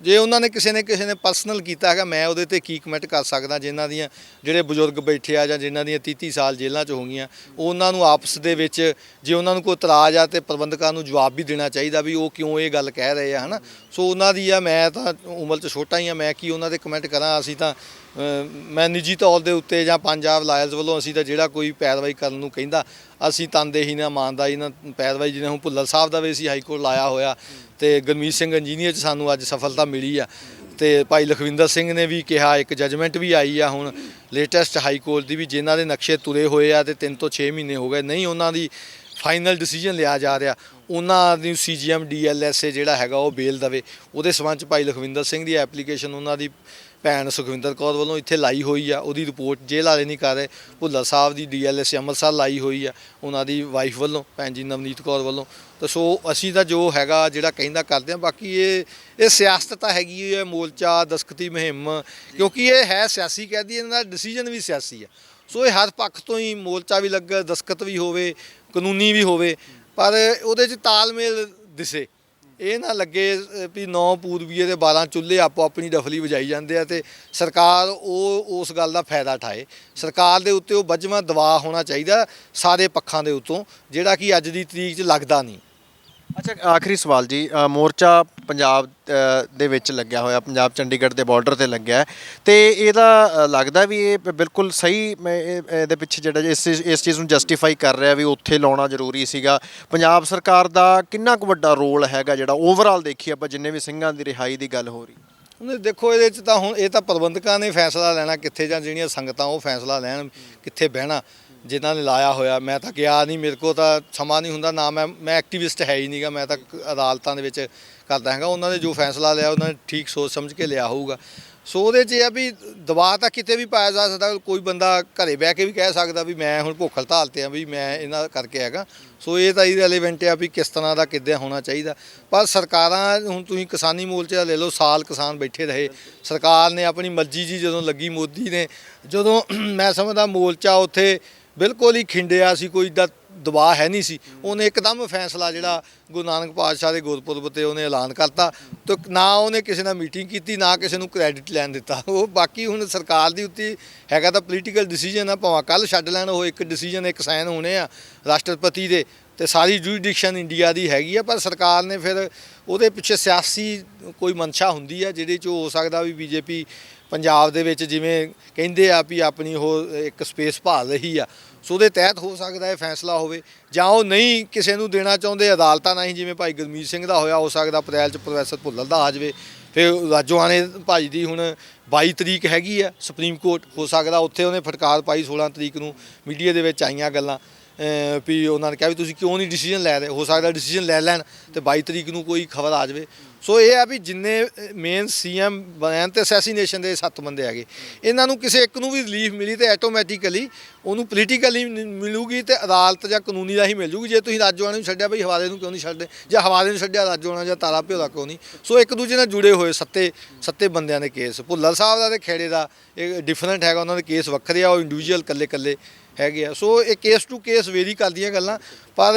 ਜੇ ਉਹਨਾਂ ਨੇ ਕਿਸੇ ਨੇ ਪਰਸਨਲ ਕੀਤਾ ਹੈਗਾ, ਮੈਂ ਉਹਦੇ ਤੇ ਕੀ ਕਮੈਂਟ ਕਰ ਸਕਦਾ। ਜਿਨ੍ਹਾਂ ਦੀਆਂ ਜਿਹੜੇ ਬਜ਼ੁਰਗ ਬੈਠੇ ਆ ਜਾਂ ਜਿਨ੍ਹਾਂ ਦੀਆਂ 30 ਸਾਲ ਜੇਲ੍ਹਾਂ 'ਚ ਹੋ ਗਈਆਂ, ਉਹਨਾਂ ਨੂੰ ਆਪਸ ਦੇ ਵਿੱਚ ਜੇ ਉਹਨਾਂ ਨੂੰ ਕੋਈ ਇਤਰਾਜ਼ ਆ ਤੇ ਪ੍ਰਬੰਧਕਾਂ ਨੂੰ ਜਵਾਬ ਵੀ ਦੇਣਾ ਚਾਹੀਦਾ ਵੀ ਉਹ ਕਿਉਂ ਇਹ ਗੱਲ ਕਹਿ ਰਹੇ ਆ, ਹੈ ਨਾ। ਸੋ ਉਹਨਾਂ ਦੀ ਆ, ਮੈਂ ਤਾਂ ਉਮਰ 'ਚ ਛੋਟਾ ਹੀ ਆ, ਮੈਂ ਕੀ ਉਹਨਾਂ ਦੇ ਕਮੈਂਟ ਕਰਾਂ। ਅਸੀਂ ਤਾਂ ਮੈਂ ਨਿੱਜੀ ਤੌਰ ਦੇ ਉੱਤੇ ਜਾਂ ਪੰਜਾਬ ਲਾਇਰਸ ਵੱਲੋਂ ਅਸੀਂ ਤਾਂ ਜਿਹੜਾ ਕੋਈ ਪੈਰਵਾਈ ਕਰਨ ਨੂੰ ਕਹਿੰਦਾ ਅਸੀਂ ਤਨਦੇਹੀ ਨਾਲ ਇਮਾਨਦਾਰੀ ਨਾਲ ਪੈਰਵਾਈ, ਜਿਵੇਂ ਹੁਣ ਭੁੱਲਰ ਸਾਹਿਬ ਦਾ ਵੀ ਅਸੀਂ ਹਾਈ ਕੋਰਟ ਲਾਇਆ ਹੋਇਆ ਤੇ ਗੁਰਮੀਤ ਸਿੰਘ ਇੰਜੀਨੀਅਰ 'ਚ ਸਾਨੂੰ ਅੱਜ ਸਫਲਤਾ ਮਿਲੀ ਆ। ਤੇ ਭਾਈ ਲਖਵਿੰਦਰ ਸਿੰਘ ਨੇ ਵੀ ਕਿਹਾ, ਇੱਕ ਜਜਮੈਂਟ ਵੀ ਆਈ ਆ ਹੁਣ ਲੇਟੈਸਟ ਹਾਈ ਕੋਰਟ ਦੀ ਵੀ, ਜਿਨ੍ਹਾਂ ਦੇ ਨਕਸ਼ੇ ਤੁਰੇ ਹੋਏ ਆ ਤੇ 3 ਤੋਂ 6 ਮਹੀਨੇ ਹੋ ਗਏ, ਨਹੀਂ ਉਹਨਾਂ ਦੀ ਫਾਈਨਲ ਡਿਸੀਜਨ ਲਿਆ ਜਾ ਰਿਹਾ, ਉਹਨਾਂ ਨੂੰ CGM DLSA ਜਿਹੜਾ ਹੈਗਾ ਉਹ ਬੇਲ ਦੇਵੇ। ਉਹਦੇ ਸੰਬੰਧ 'ਚ ਭਾਈ ਲਖਵਿੰਦਰ ਸਿੰਘ ਦੀ ਐਪਲੀਕੇਸ਼ਨ ਉਹਨਾਂ ਦੀ ਭੈਣ ਸੁਖਵਿੰਦਰ ਕੌਰ ਵੱਲੋਂ ਇੱਥੇ ਲਾਈ ਹੋਈ ਆ, ਉਹਦੀ ਰਿਪੋਰਟ ਜੇਲ੍ਹ ਵਾਲੇ ਨਹੀਂ ਕਰ ਰਹੇ। ਭੁੱਲਰ ਸਾਹਿਬ ਦੀ DLSA ਅੰਮ੍ਰਿਤਸਰ ਲਾਈ ਹੋਈ ਆ, ਉਹਨਾਂ ਦੀ ਵਾਈਫ ਵੱਲੋਂ, ਭੈਣ ਜੀ ਨਵਨੀਤ ਕੌਰ ਵੱਲੋਂ। ਤਾਂ ਸੋ ਅਸੀਂ ਤਾਂ ਜੋ ਹੈਗਾ ਜਿਹੜਾ ਕਹਿੰਦਾ ਕਰਦੇ ਹਾਂ। ਬਾਕੀ ਇਹ ਸਿਆਸਤ ਤਾਂ ਹੈਗੀ ਹੈ, ਮੋਰਚਾ ਦਸਤਖਤੀ ਮੁਹਿੰਮ, ਕਿਉਂਕਿ ਇਹ ਹੈ ਸਿਆਸੀ, ਕਹਿ ਦਈਏ ਇਹਨਾਂ ਦਾ ਡਿਸੀਜਨ ਵੀ ਸਿਆਸੀ ਆ। ਸੋ ਇਹ ਹਰ ਪੱਖ ਤੋਂ ਹੀ ਮੋਰਚਾ ਵੀ ਲੱਗਾ, ਦਸਤਖਤ ਵੀ ਹੋਵੇ, ਕਾਨੂੰਨੀ ਵੀ ਹੋਵੇ, ਪਰ ਉਹਦੇ 'ਚ ਤਾਲਮੇਲ ਦਿਸੇ। ਇਹ ਨਾ ਲੱਗੇ ਵੀ 9 ਪੂਰਬੀਏ ਦੇ 12 ਚੁੱਲ੍ਹੇ ਆਪੋ ਆਪਣੀ ਡਫਲੀ ਵਜਾਈ ਜਾਂਦੇ ਆ ਤੇ ਸਰਕਾਰ ਉਸ ਗੱਲ ਦਾ ਫਾਇਦਾ ਉਠਾਏ। ਸਰਕਾਰ ਦੇ ਉੱਤੇ ਉਹ ਵੱਜਵਾਂ ਦਬਾਅ ਹੋਣਾ ਚਾਹੀਦਾ ਸਾਰੇ ਪੱਖਾਂ ਦੇ ਉੱਤੋਂ, ਜਿਹੜਾ ਕਿ ਅੱਜ ਦੀ ਤਰੀਕ 'ਚ ਲੱਗਦਾ ਨਹੀਂ। ਅੱਛਾ, ਆਖਰੀ ਸਵਾਲ ਜੀ, ਮੋਰਚਾ ਪੰਜਾਬ ਦੇ ਵਿੱਚ ਲੱਗਿਆ ਹੋਇਆ, ਪੰਜਾਬ ਚੰਡੀਗੜ੍ਹ ਦੇ ਬਾਰਡਰ ਤੇ ਲੱਗਿਆ ਤੇ ਇਹਦਾ ਲੱਗਦਾ ਵੀ ਇਹ ਬਿਲਕੁਲ ਸਹੀ, ਇਹਦੇ ਪਿੱਛੇ ਜਿਹੜਾ ਇਸ ਚੀਜ਼ ਨੂੰ ਜਸਟੀਫਾਈ ਕਰ ਰਿਹਾ ਵੀ ਉੱਥੇ ਲਾਉਣਾ ਜ਼ਰੂਰੀ ਸੀਗਾ। ਪੰਜਾਬ ਸਰਕਾਰ ਦਾ ਕਿੰਨਾ ਕੁ ਵੱਡਾ ਰੋਲ ਹੈਗਾ ਜਿਹੜਾ ਓਵਰਆਲ ਦੇਖੀਏ ਆਪਾਂ, ਜਿੰਨੇ ਵੀ ਸਿੰਘਾਂ ਦੀ ਰਿਹਾਈ ਦੀ ਗੱਲ ਹੋ ਰਹੀ? ਉਹਨੇ ਦੇਖੋ ਇਹਦੇ 'ਚ ਤਾਂ ਹੁਣ ਇਹ ਤਾਂ ਪ੍ਰਬੰਧਕਾਂ ਨੇ ਫੈਸਲਾ ਲੈਣਾ ਕਿੱਥੇ, ਜਾਂ ਜਿਹੜੀਆਂ ਸੰਗਤਾਂ ਉਹ ਫੈਸਲਾ ਲੈਣ ਕਿੱਥੇ ਬਹਿਣਾ, ਜਿਨ੍ਹਾਂ ਨੇ ਲਾਇਆ ਹੋਇਆ। ਮੈਂ ਤਾਂ ਗਿਆ ਨਹੀਂ, ਮੇਰੇ ਕੋਲ ਤਾਂ ਸਮਾਂ ਨਹੀਂ ਹੁੰਦਾ, ਨਾ ਮੈਂ ਐਕਟੀਵਿਸਟ ਹੈ ਹੀ ਨਹੀਂਗਾ, ਮੈਂ ਤਾਂ ਅਦਾਲਤਾਂ ਦੇ ਵਿੱਚ ਕਰਦਾ ਹੈਗਾ। ਉਹਨਾਂ ਨੇ ਜੋ ਫੈਸਲਾ ਲਿਆ ਉਹਨਾਂ ਨੇ ਠੀਕ ਸੋਚ ਸਮਝ ਕੇ ਲਿਆ ਹੋਊਗਾ। ਸੋ ਉਹਦੇ 'ਚ ਇਹ ਆ ਵੀ ਦਬਾਅ ਤਾਂ ਕਿਤੇ ਵੀ ਪਾਇਆ ਜਾ ਸਕਦਾ। ਕੋਈ ਬੰਦਾ ਘਰੇ ਬਹਿ ਕੇ ਵੀ ਕਹਿ ਸਕਦਾ ਵੀ ਮੈਂ ਹੁਣ ਭੁੱਖ ਹੜਤਾਲ 'ਤੇ ਆ ਵੀ ਮੈਂ ਇਹਨਾਂ ਕਰਕੇ ਹੈਗਾ। ਸੋ ਇਹ ਤਾਂ ਇਰੈਲੇਵੈਂਟ ਆ ਵੀ ਕਿਸ ਤਰ੍ਹਾਂ ਦਾ ਕਿੱਦਾਂ ਹੋਣਾ ਚਾਹੀਦਾ। ਪਰ ਸਰਕਾਰਾਂ ਹੁਣ ਤੁਸੀਂ ਕਿਸਾਨੀ ਮੋਰਚੇ ਦਾ ਲੈ ਲਓ, ਸਾਲ ਕਿਸਾਨ ਬੈਠੇ ਰਹੇ। ਸਰਕਾਰ ਨੇ ਆਪਣੀ ਮਰਜ਼ੀ ਜੀ ਜਦੋਂ ਲੱਗੀ, ਮੋਦੀ ਨੇ ਜਦੋਂ ਮੈਂ ਸਮਝਦਾ ਮੋਰਚਾ ਉੱਥੇ ਬਿਲਕੁਲ ਹੀ ਖਿੰਡਿਆ ਸੀ, ਕੋਈ ਦਾ ਦਬਾਅ ਹੈ ਨਹੀਂ ਸੀ। ਉਹਨੇ ਇੱਕਦਮ ਫੈਸਲਾ ਜਿਹੜਾ ਗੁਰੂ ਨਾਨਕ ਪਾਤਸ਼ਾਹ ਦੇ ਗੁਰਪੁਰਬ 'ਤੇ ਉਹਨੇ ਐਲਾਨ ਕਰਤਾ ਤੇ ਨਾ ਉਹਨੇ ਕਿਸੇ ਨਾਲ ਮੀਟਿੰਗ ਕੀਤੀ, ਨਾ ਕਿਸੇ ਨੂੰ ਕ੍ਰੈਡਿਟ ਲੈਣ ਦਿੱਤਾ। ਉਹ ਬਾਕੀ ਹੁਣ ਸਰਕਾਰ ਦੀ ਉੱਤੇ ਹੈਗਾ ਤਾਂ ਪੋਲੀਟੀਕਲ ਡਿਸੀਜਨ ਆ, ਭਾਵੇਂ ਕੱਲ੍ਹ ਛੱਡ ਲੈਣ। ਉਹ ਇੱਕ ਡਿਸੀਜਨ, ਇੱਕ ਸਾਈਨ ਹੋਣੇ ਆ ਰਾਸ਼ਟਰਪਤੀ ਦੇ, ਤੇ ਸਾਰੀ ਜੁਰੀਡਿਕਸ਼ਨ ਇੰਡੀਆ ਦੀ ਹੈਗੀ ਆ। ਪਰ ਸਰਕਾਰ ਨੇ ਫਿਰ ਉਹਦੇ ਪਿੱਛੇ ਸਿਆਸੀ ਕੋਈ ਮਨਸ਼ਾ ਹੁੰਦੀ ਆ, ਜਿਹਦੇ 'ਚ ਹੋ ਸਕਦਾ ਵੀ ਬੀਜੇਪੀ ਪੰਜਾਬ ਦੇ ਵਿੱਚ ਜਿਵੇਂ ਕਹਿੰਦੇ ਆ ਵੀ ਆਪਣੀ ਉਹ ਇੱਕ ਸਪੇਸ ਭਾਲ ਰਹੀ ਆ। ਸੋ ਉਹਦੇ ਤਹਿਤ ਹੋ ਸਕਦਾ ਇਹ ਫੈਸਲਾ ਹੋਵੇ, ਜਾਂ ਉਹ ਨਹੀਂ ਕਿਸੇ ਨੂੰ ਦੇਣਾ ਚਾਹੁੰਦੇ, ਅਦਾਲਤਾਂ ਨਹੀਂ, ਜਿਵੇਂ ਭਾਈ ਗੁਰਮੀਤ ਸਿੰਘ ਦਾ ਹੋਇਆ। ਹੋ ਸਕਦਾ ਅਪ੍ਰੈਲ 'ਚ ਪ੍ਰੋਫੈਸਰ ਭੁੱਲਰ ਦਾ ਆ ਜਾਵੇ। ਫਿਰ ਰਾਜੋਆਣੇ ਭਾਈ ਦੀ ਹੁਣ 22 ਤਰੀਕ ਹੈਗੀ ਆ ਸੁਪਰੀਮ ਕੋਰਟ, ਹੋ ਸਕਦਾ ਉੱਥੇ ਉਹਨੇ ਫਟਕਾਰ ਪਾਈ। 16 ਤਰੀਕ ਨੂੰ ਮੀਡੀਆ ਦੇ ਵਿੱਚ ਆਈਆਂ ਗੱਲਾਂ ਵੀ ਉਹਨਾਂ ਨੇ ਕਿਹਾ ਵੀ ਤੁਸੀਂ ਕਿਉਂ ਨਹੀਂ ਡਿਸੀਜਨ ਲੈ ਰਹੇ। ਹੋ ਸਕਦਾ ਡਿਸੀਜਨ ਲੈ ਲੈਣ ਤੇ 22 ਤਰੀਕ ਨੂੰ ਕੋਈ ਖਬਰ ਆ ਜਾਵੇ। ਸੋ ਇਹ ਆ ਵੀ ਜਿੰਨੇ ਮੇਨ ਸੀਐਮ ਬਣੇ ਤੇ ਅਸੈਸੀਨੇਸ਼ਨ ਦੇ 7 ਬੰਦੇ ਹੈਗੇ, ਇਹਨਾਂ ਨੂੰ ਕਿਸੇ ਇੱਕ ਨੂੰ ਵੀ ਰਿਲੀਫ ਮਿਲੀ ਤੇ ਆਟੋਮੈਟਿਕਲੀ ਉਹਨੂੰ ਪੋਲੀਟੀਕਲੀ ਮਿਲੂਗੀ ਤੇ ਅਦਾਲਤ ਜਾਂ ਕਾਨੂੰਨੀ ਰਾਹੀਂ ਮਿਲ ਜੂਗੀ। ਜੇ ਤੁਸੀਂ ਰਾਜੋਆਣੇ ਨੂੰ ਛੱਡਿਆ ਬਈ ਹਵਾਲੇ ਨੂੰ ਕਿਉਂ ਨਹੀਂ ਛੱਡਦੇ, ਜਾਂ ਹਵਾਲੇ ਨੂੰ ਛੱਡਿਆ ਰਾਜੋਆਣਾ ਜਾਂ ਤਾਰਾ ਭਿਓਦਾ ਕਿਉਂ ਨਹੀਂ। ਸੋ ਇੱਕ ਦੂਜੇ ਨਾਲ ਜੁੜੇ ਹੋਏ ਸੱਤੇ ਬੰਦਿਆਂ ਦੇ ਕੇਸ, ਭੁੱਲਰ ਸਾਹਿਬ ਦਾ ਤੇ ਖੇੜੇ ਦਾ ਇਹ ਡਿਫਰੈਂਟ ਹੈਗਾ, ਉਹਨਾਂ ਦੇ ਕੇਸ ਵੱਖਰੇ ਆ, ਉਹ ਇੰਡੀਵਿਜੂਅਲ ਇਕੱਲੇ ਹੈਗੇ ਆ। ਸੋ ਇਹ ਕੇਸ ਟੂ ਕੇਸ ਵੇਰੀ ਕਰਦੀਆਂ ਗੱਲਾਂ। ਪਰ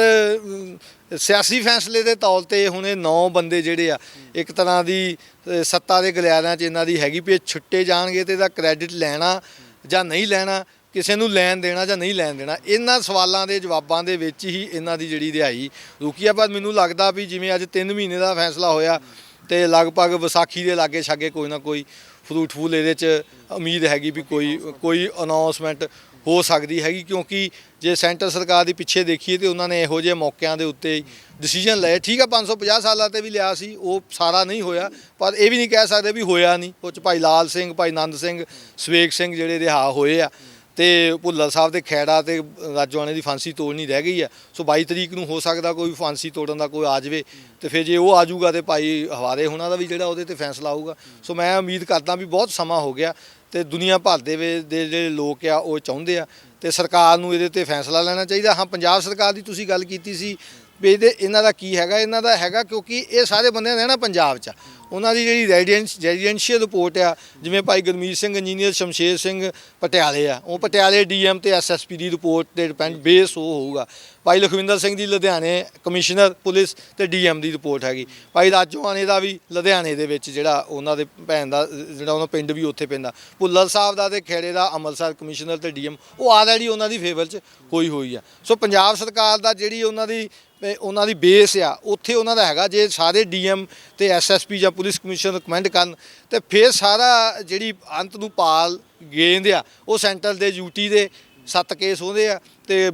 ਸਿਆਸੀ ਫੈਸਲੇ ਦੇ ਤੌਰ 'ਤੇ ਹੁਣ ਇਹ 9 ਬੰਦੇ ਜਿਹੜੇ ਆ, ਇੱਕ ਤਰ੍ਹਾਂ ਦੀ ਸੱਤਾ ਦੇ ਗਲਿਆਰਿਆਂ 'ਚ ਇਹਨਾਂ ਦੀ ਹੈਗੀ ਵੀ ਇਹ ਛੁੱਟੇ ਜਾਣਗੇ ਤੇ ਇਹਦਾ ਕ੍ਰੈਡਿਟ ਲੈਣਾ ਜਾਂ ਨਹੀਂ ਲੈਣਾ, ਕਿਸੇ ਨੂੰ ਲੈਣ ਦੇਣਾ ਜਾਂ ਨਹੀਂ ਲੈਣ ਦੇਣਾ। ਇਹਨਾਂ ਸਵਾਲਾਂ ਦੇ ਜਵਾਬਾਂ ਦੇ ਵਿੱਚ ਹੀ ਇਹਨਾਂ ਦੀ ਜਿਹੜੀ ਰਿਹਾਈ ਰੁਕੀ ਆ। ਪਰ ਮੈਨੂੰ ਲੱਗਦਾ ਵੀ ਜਿਵੇਂ ਅੱਜ 3 ਮਹੀਨੇ ਦਾ ਫੈਸਲਾ ਹੋਇਆ ਤੇ ਲਗਭਗ ਵਿਸਾਖੀ ਦੇ ਲਾਗੇ ਛਾਗੇ ਕੋਈ ਨਾ ਕੋਈ ਫਰੂਟਫੁਲ ਇਹਦੇ 'ਚ ਉਮੀਦ ਹੈਗੀ ਵੀ ਕੋਈ ਅਨਾਉਂਸਮੈਂਟ ਹੋ ਸਕਦੀ ਹੈਗੀ। ਕਿਉਂਕਿ ਜੇ ਸੈਂਟਰ ਸਰਕਾਰ ਦੀ ਪਿੱਛੇ ਦੇਖੀਏ ਤੇ ਉਹਨਾਂ ਨੇ ਇਹੋ ਜਿਹੇ ਮੌਕਿਆਂ ਦੇ ਉੱਤੇ ਡਿਸੀਜਨ ਲਏ। ਠੀਕ ਆ 550 ਸਾਲਾਂ 'ਤੇ ਵੀ ਲਿਆ ਸੀ, ਉਹ ਸਾਰਾ ਨਹੀਂ ਹੋਇਆ। ਪਰ ਇਹ ਵੀ ਨਹੀਂ ਕਹਿ ਸਕਦੇ ਵੀ ਹੋਇਆ ਨਹੀਂ। ਉਹ 'ਚ ਭਾਈ ਲਾਲ ਸਿੰਘ, ਭਾਈ ਨੰਦ ਸਿੰਘ, ਸਵੇਗ ਸਿੰਘ ਜਿਹੜੇ ਰਿਹਾ ਹੋਏ ਆ, ਤੇ ਭੁੱਲਰ ਸਾਹਿਬ ਦੇ ਖੈੜਾ ਤੇ ਰਾਜੋਆਣੇ ਦੀ ਫਾਂਸੀ ਤੋੜਨੀ ਰਹਿ ਗਈ ਆ। ਸੋ 22 ਤਰੀਕ ਨੂੰ ਹੋ ਸਕਦਾ ਕੋਈ ਫਾਂਸੀ ਤੋੜਨ ਦਾ ਕੋਈ ਆ ਜਾਵੇ, ਤੇ ਫਿਰ ਜੇ ਉਹ ਆ ਜਾਊਗਾ ਤੇ ਭਾਈ ਹਵਾਰੇ ਹੋਣਾ ਦਾ ਵੀ ਜਿਹੜਾ ਉਹਦੇ ਤੇ ਫੈਸਲਾ ਆਊਗਾ। ਸੋ ਮੈਂ ਉਮੀਦ ਕਰਦਾ ਵੀ ਬਹੁਤ ਸਮਾਂ ਹੋ ਗਿਆ ਤੇ ਦੁਨੀਆ ਭਰ ਦੇ ਜਿਹੜੇ ਲੋਕ ਆ ਉਹ ਚਾਹੁੰਦੇ ਆ ਤੇ ਸਰਕਾਰ ਨੂੰ ਇਹਦੇ ਤੇ ਫੈਸਲਾ ਲੈਣਾ ਚਾਹੀਦਾ। ਹਾਂ, ਪੰਜਾਬ ਸਰਕਾਰ ਦੀ ਤੁਸੀਂ ਗੱਲ ਕੀਤੀ ਸੀ ਵੀ ਇਹਨਾਂ ਦਾ ਕੀ ਹੈਗਾ। ਇਹਨਾਂ ਦਾ ਹੈਗਾ ਕਿਉਂਕਿ ਇਹ ਸਾਰੇ ਬੰਦੇ ਰਹਿਣਾ ਪੰਜਾਬ 'ਚ, ਉਹਨਾਂ ਦੀ ਜਿਹੜੀ ਰੈਜ਼ੀਡੈਂਸ਼ੀਅਲ ਰਿਪੋਰਟ ਆ, ਜਿਵੇਂ ਭਾਈ ਗੁਰਮੀਤ ਸਿੰਘ ਇੰਜੀਨੀਅਰ ਸ਼ਮਸ਼ੇਰ ਸਿੰਘ ਪਟਿਆਲੇ ਆ, ਉਹ ਪਟਿਆਲੇ ਡੀਐਮ ਤੇ ਐਸਐਸਪੀ ਦੀ ਰਿਪੋਰਟ ਤੇ ਡਿਪੈਂਡ ਬੇਸ ਉਹ ਹੋਊਗਾ। ਭਾਈ ਲਖਵਿੰਦਰ ਸਿੰਘ ਦੀ ਲੁਧਿਆਣੇ ਕਮਿਸ਼ਨਰ ਪੁਲਿਸ ਤੇ ਡੀਐਮ ਦੀ ਰਿਪੋਰਟ ਹੈਗੀ। ਭਾਈ ਰਾਜੋਆਣੇ ਦਾ ਵੀ ਲੁਧਿਆਣੇ ਦੇ ਵਿੱਚ ਜਿਹੜਾ ਉਹਨਾਂ ਦੇ ਭੈਣ ਦਾ ਜਿਹੜਾ ਉਹਨਾਂ ਪਿੰਡ ਵੀ ਉੱਥੇ ਪੈਂਦਾ। ਭੁੱਲਰ ਸਾਹਿਬ ਦਾ ਤੇ ਖੇੜੇ ਦਾ ਅੰਮ੍ਰਿਤਸਰ ਕਮਿਸ਼ਨਰ ਤੇ ਡੀਐਮ ਉਹ ਆਲਰੇਡੀ ਉਹਨਾਂ ਦੀ ਫੇਵਰ 'ਚ ਹੋਈ ਆ। ਸੋ ਪੰਜਾਬ ਸਰਕਾਰ ਦਾ ਜਿਹੜੀ ਉਹਨਾਂ ਦੀ ਬੇਸ ਆ, ਉੱਥੇ ਉਹਨਾਂ ਦਾ ਹੈਗਾ। ਜੇ ਸਾਰੇ ਡੀਐਮ ਤੇ ਐਸਐਸਪੀ ਜਾਂ ਪੁਲਿਸ ਕਮਿਸ਼ਨਰ ਰਿਕਮੈਂਡ ਕਰਨ ਤੇ ਫਿਰ ਸਾਰਾ ਜਿਹੜੀ ਅੰਤ ਨੂੰ ਪਾਲ ਗੇਂਦ ਆ ਉਹ ਸੈਂਟਰ ਦੇ ਯੂਟੀ ਦੇ 7 ਕੇਸ ਉਹਦੇ ਆ। ਤੇ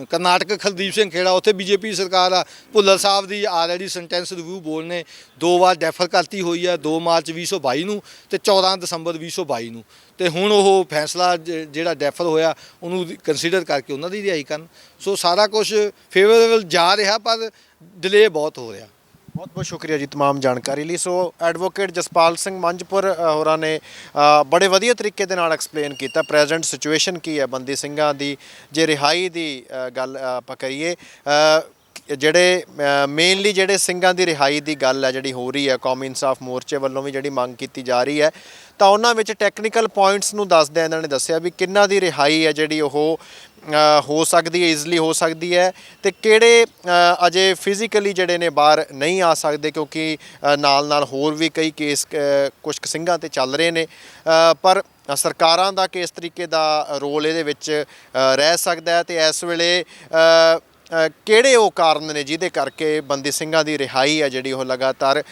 ਕਰਨਾਟਕ ਕੁਲਦੀਪ ਸਿੰਘ ਖੇੜਾ, ਉੱਥੇ ਬੀਜੇਪੀ ਸਰਕਾਰ ਆ। ਭੁੱਲਰ ਸਾਹਿਬ ਦੀ ਆਲਰੇਡੀ ਸੈਂਟੈਂਸ ਰਿਵਿਊ ਬੋਰਡ ਨੇ 2 ਵਾਰ ਡੈਫਰ ਕਰਤੀ ਹੋਈ ਆ, 2 ਮਾਰਚ 2022 ਨੂੰ ਤੇ 14 ਦਸੰਬਰ 2022 ਨੂੰ। ਤੇ ਹੁਣ ਉਹ ਫੈਸਲਾ ਜਿਹੜਾ ਡੈਫਰ ਹੋਇਆ ਉਹਨੂੰ ਕੰਸੀਡਰ ਕਰਕੇ ਉਹਨਾਂ ਦੀ ਰਿਹਾਈ ਕਰਨ। ਸੋ ਸਾਰਾ ਕੁਝ ਫੇਵਰੇਬਲ ਜਾ ਰਿਹਾ, ਪਰ ਡਿਲੇ ਬਹੁਤ ਹੋ ਰਿਹਾ। ਬਹੁਤ ਬਹੁਤ ਸ਼ੁਕਰੀਆ ਜੀ ਤਮਾਮ ਜਾਣਕਾਰੀ ਲਈ। ਸੋ ਐਡਵੋਕੇਟ ਜਸਪਾਲ ਸਿੰਘ ਮੰਝਪੁਰ ਹੋਰਾਂ ਨੇ ਬੜੇ ਵਧੀਆ ਤਰੀਕੇ ਦੇ ਨਾਲ ਐਕਸਪਲੇਨ ਕੀਤਾ ਪ੍ਰੈਜ਼ੈਂਟ ਸਿਚੁਏਸ਼ਨ ਕੀ ਹੈ ਬੰਦੀ ਸਿੰਘਾਂ ਦੀ। ਜੇ ਰਿਹਾਈ ਦੀ ਗੱਲ ਆਪਾਂ ਕਰੀਏ, ਜਿਹੜੇ ਮੇਨਲੀ ਜਿਹੜੇ ਸਿੰਘਾਂ ਦੀ ਰਿਹਾਈ ਦੀ ਗੱਲ ਹੈ ਜਿਹੜੀ ਹੋ ਰਹੀ ਹੈ, ਕੌਮੀ ਇਨਸਾਫ ਮੋਰਚੇ ਵੱਲੋਂ ਵੀ ਜਿਹੜੀ ਮੰਗ ਕੀਤੀ ਜਾ ਰਹੀ ਹੈ, ਤਾਂ ਉਹਨਾਂ ਵਿੱਚ ਟੈਕਨੀਕਲ ਪੁਆਇੰਟਸ ਨੂੰ ਦੱਸਦਿਆਂ ਇਹਨਾਂ ਨੇ ਦੱਸਿਆ ਵੀ ਕਿੰਨਾਂ ਦੀ ਰਿਹਾਈ ਹੈ ਜਿਹੜੀ ਉਹ ਹੋ ਸਕਦੀ ਹੈ, ਈਜ਼ਲੀ ਹੋ ਸਕਦੀ ਹੈ, ਤੇ ਕਿਹੜੇ ਅਜੇ ਫਿਜ਼ੀਕਲੀ ਜਿਹੜੇ ਨੇ ਬਾਹਰ ਨਹੀਂ ਆ ਸਕਦੇ, ਕਿਉਂਕਿ ਨਾਲ ਹੋਰ ਵੀ ਕਈ ਕੇਸ ਕੁਝ ਸਿੰਘਾਂ 'ਤੇ ਚੱਲ ਰਹੇ ਨੇ। ਪਰ ਸਰਕਾਰਾਂ ਦਾ ਕਿਸ ਤਰੀਕੇ ਦਾ ਰੋਲ ਇਹਦੇ ਵਿੱਚ ਰਹਿ ਸਕਦਾ ਹੈ, ਤੇ ਇਸ ਵੇਲੇ ਕਿਹੜੇ ਉਹ ਕਾਰਨ ਨੇ ਜਿਹਦੇ ਕਰਕੇ ਬੰਦੀ ਸਿੰਘਾਂ ਦੀ ਰਿਹਾਈ ਹੈ ਜਿਹੜੀ ਉਹ ਲਗਾਤਾਰ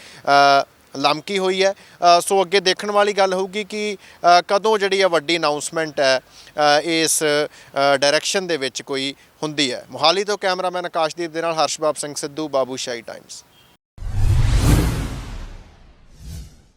ਲਮਕੀ ਹੋਈ ਹੈ। ਸੋ ਅੱਗੇ ਦੇਖਣ ਵਾਲੀ ਗੱਲ ਹੋਊਗੀ ਕਿ ਕਦੋਂ ਜਿਹੜੀ ਆ ਵੱਡੀ ਅਨਾਊਂਸਮੈਂਟ ਹੈ ਇਸ ਡਾਇਰੈਕਸ਼ਨ ਦੇ ਵਿੱਚ ਕੋਈ ਹੁੰਦੀ ਹੈ। ਮੋਹਾਲੀ ਤੋਂ ਕੈਮਰਾਮੈਨ ਆਕਾਸ਼ਦੀਪ ਦੇ ਨਾਲ ਹਰਸ਼ਬਾਬ ਸਿੰਘ ਸਿੱਧੂ, ਬਾਬੂਸ਼ਾਹੀ ਟਾਈਮਸ।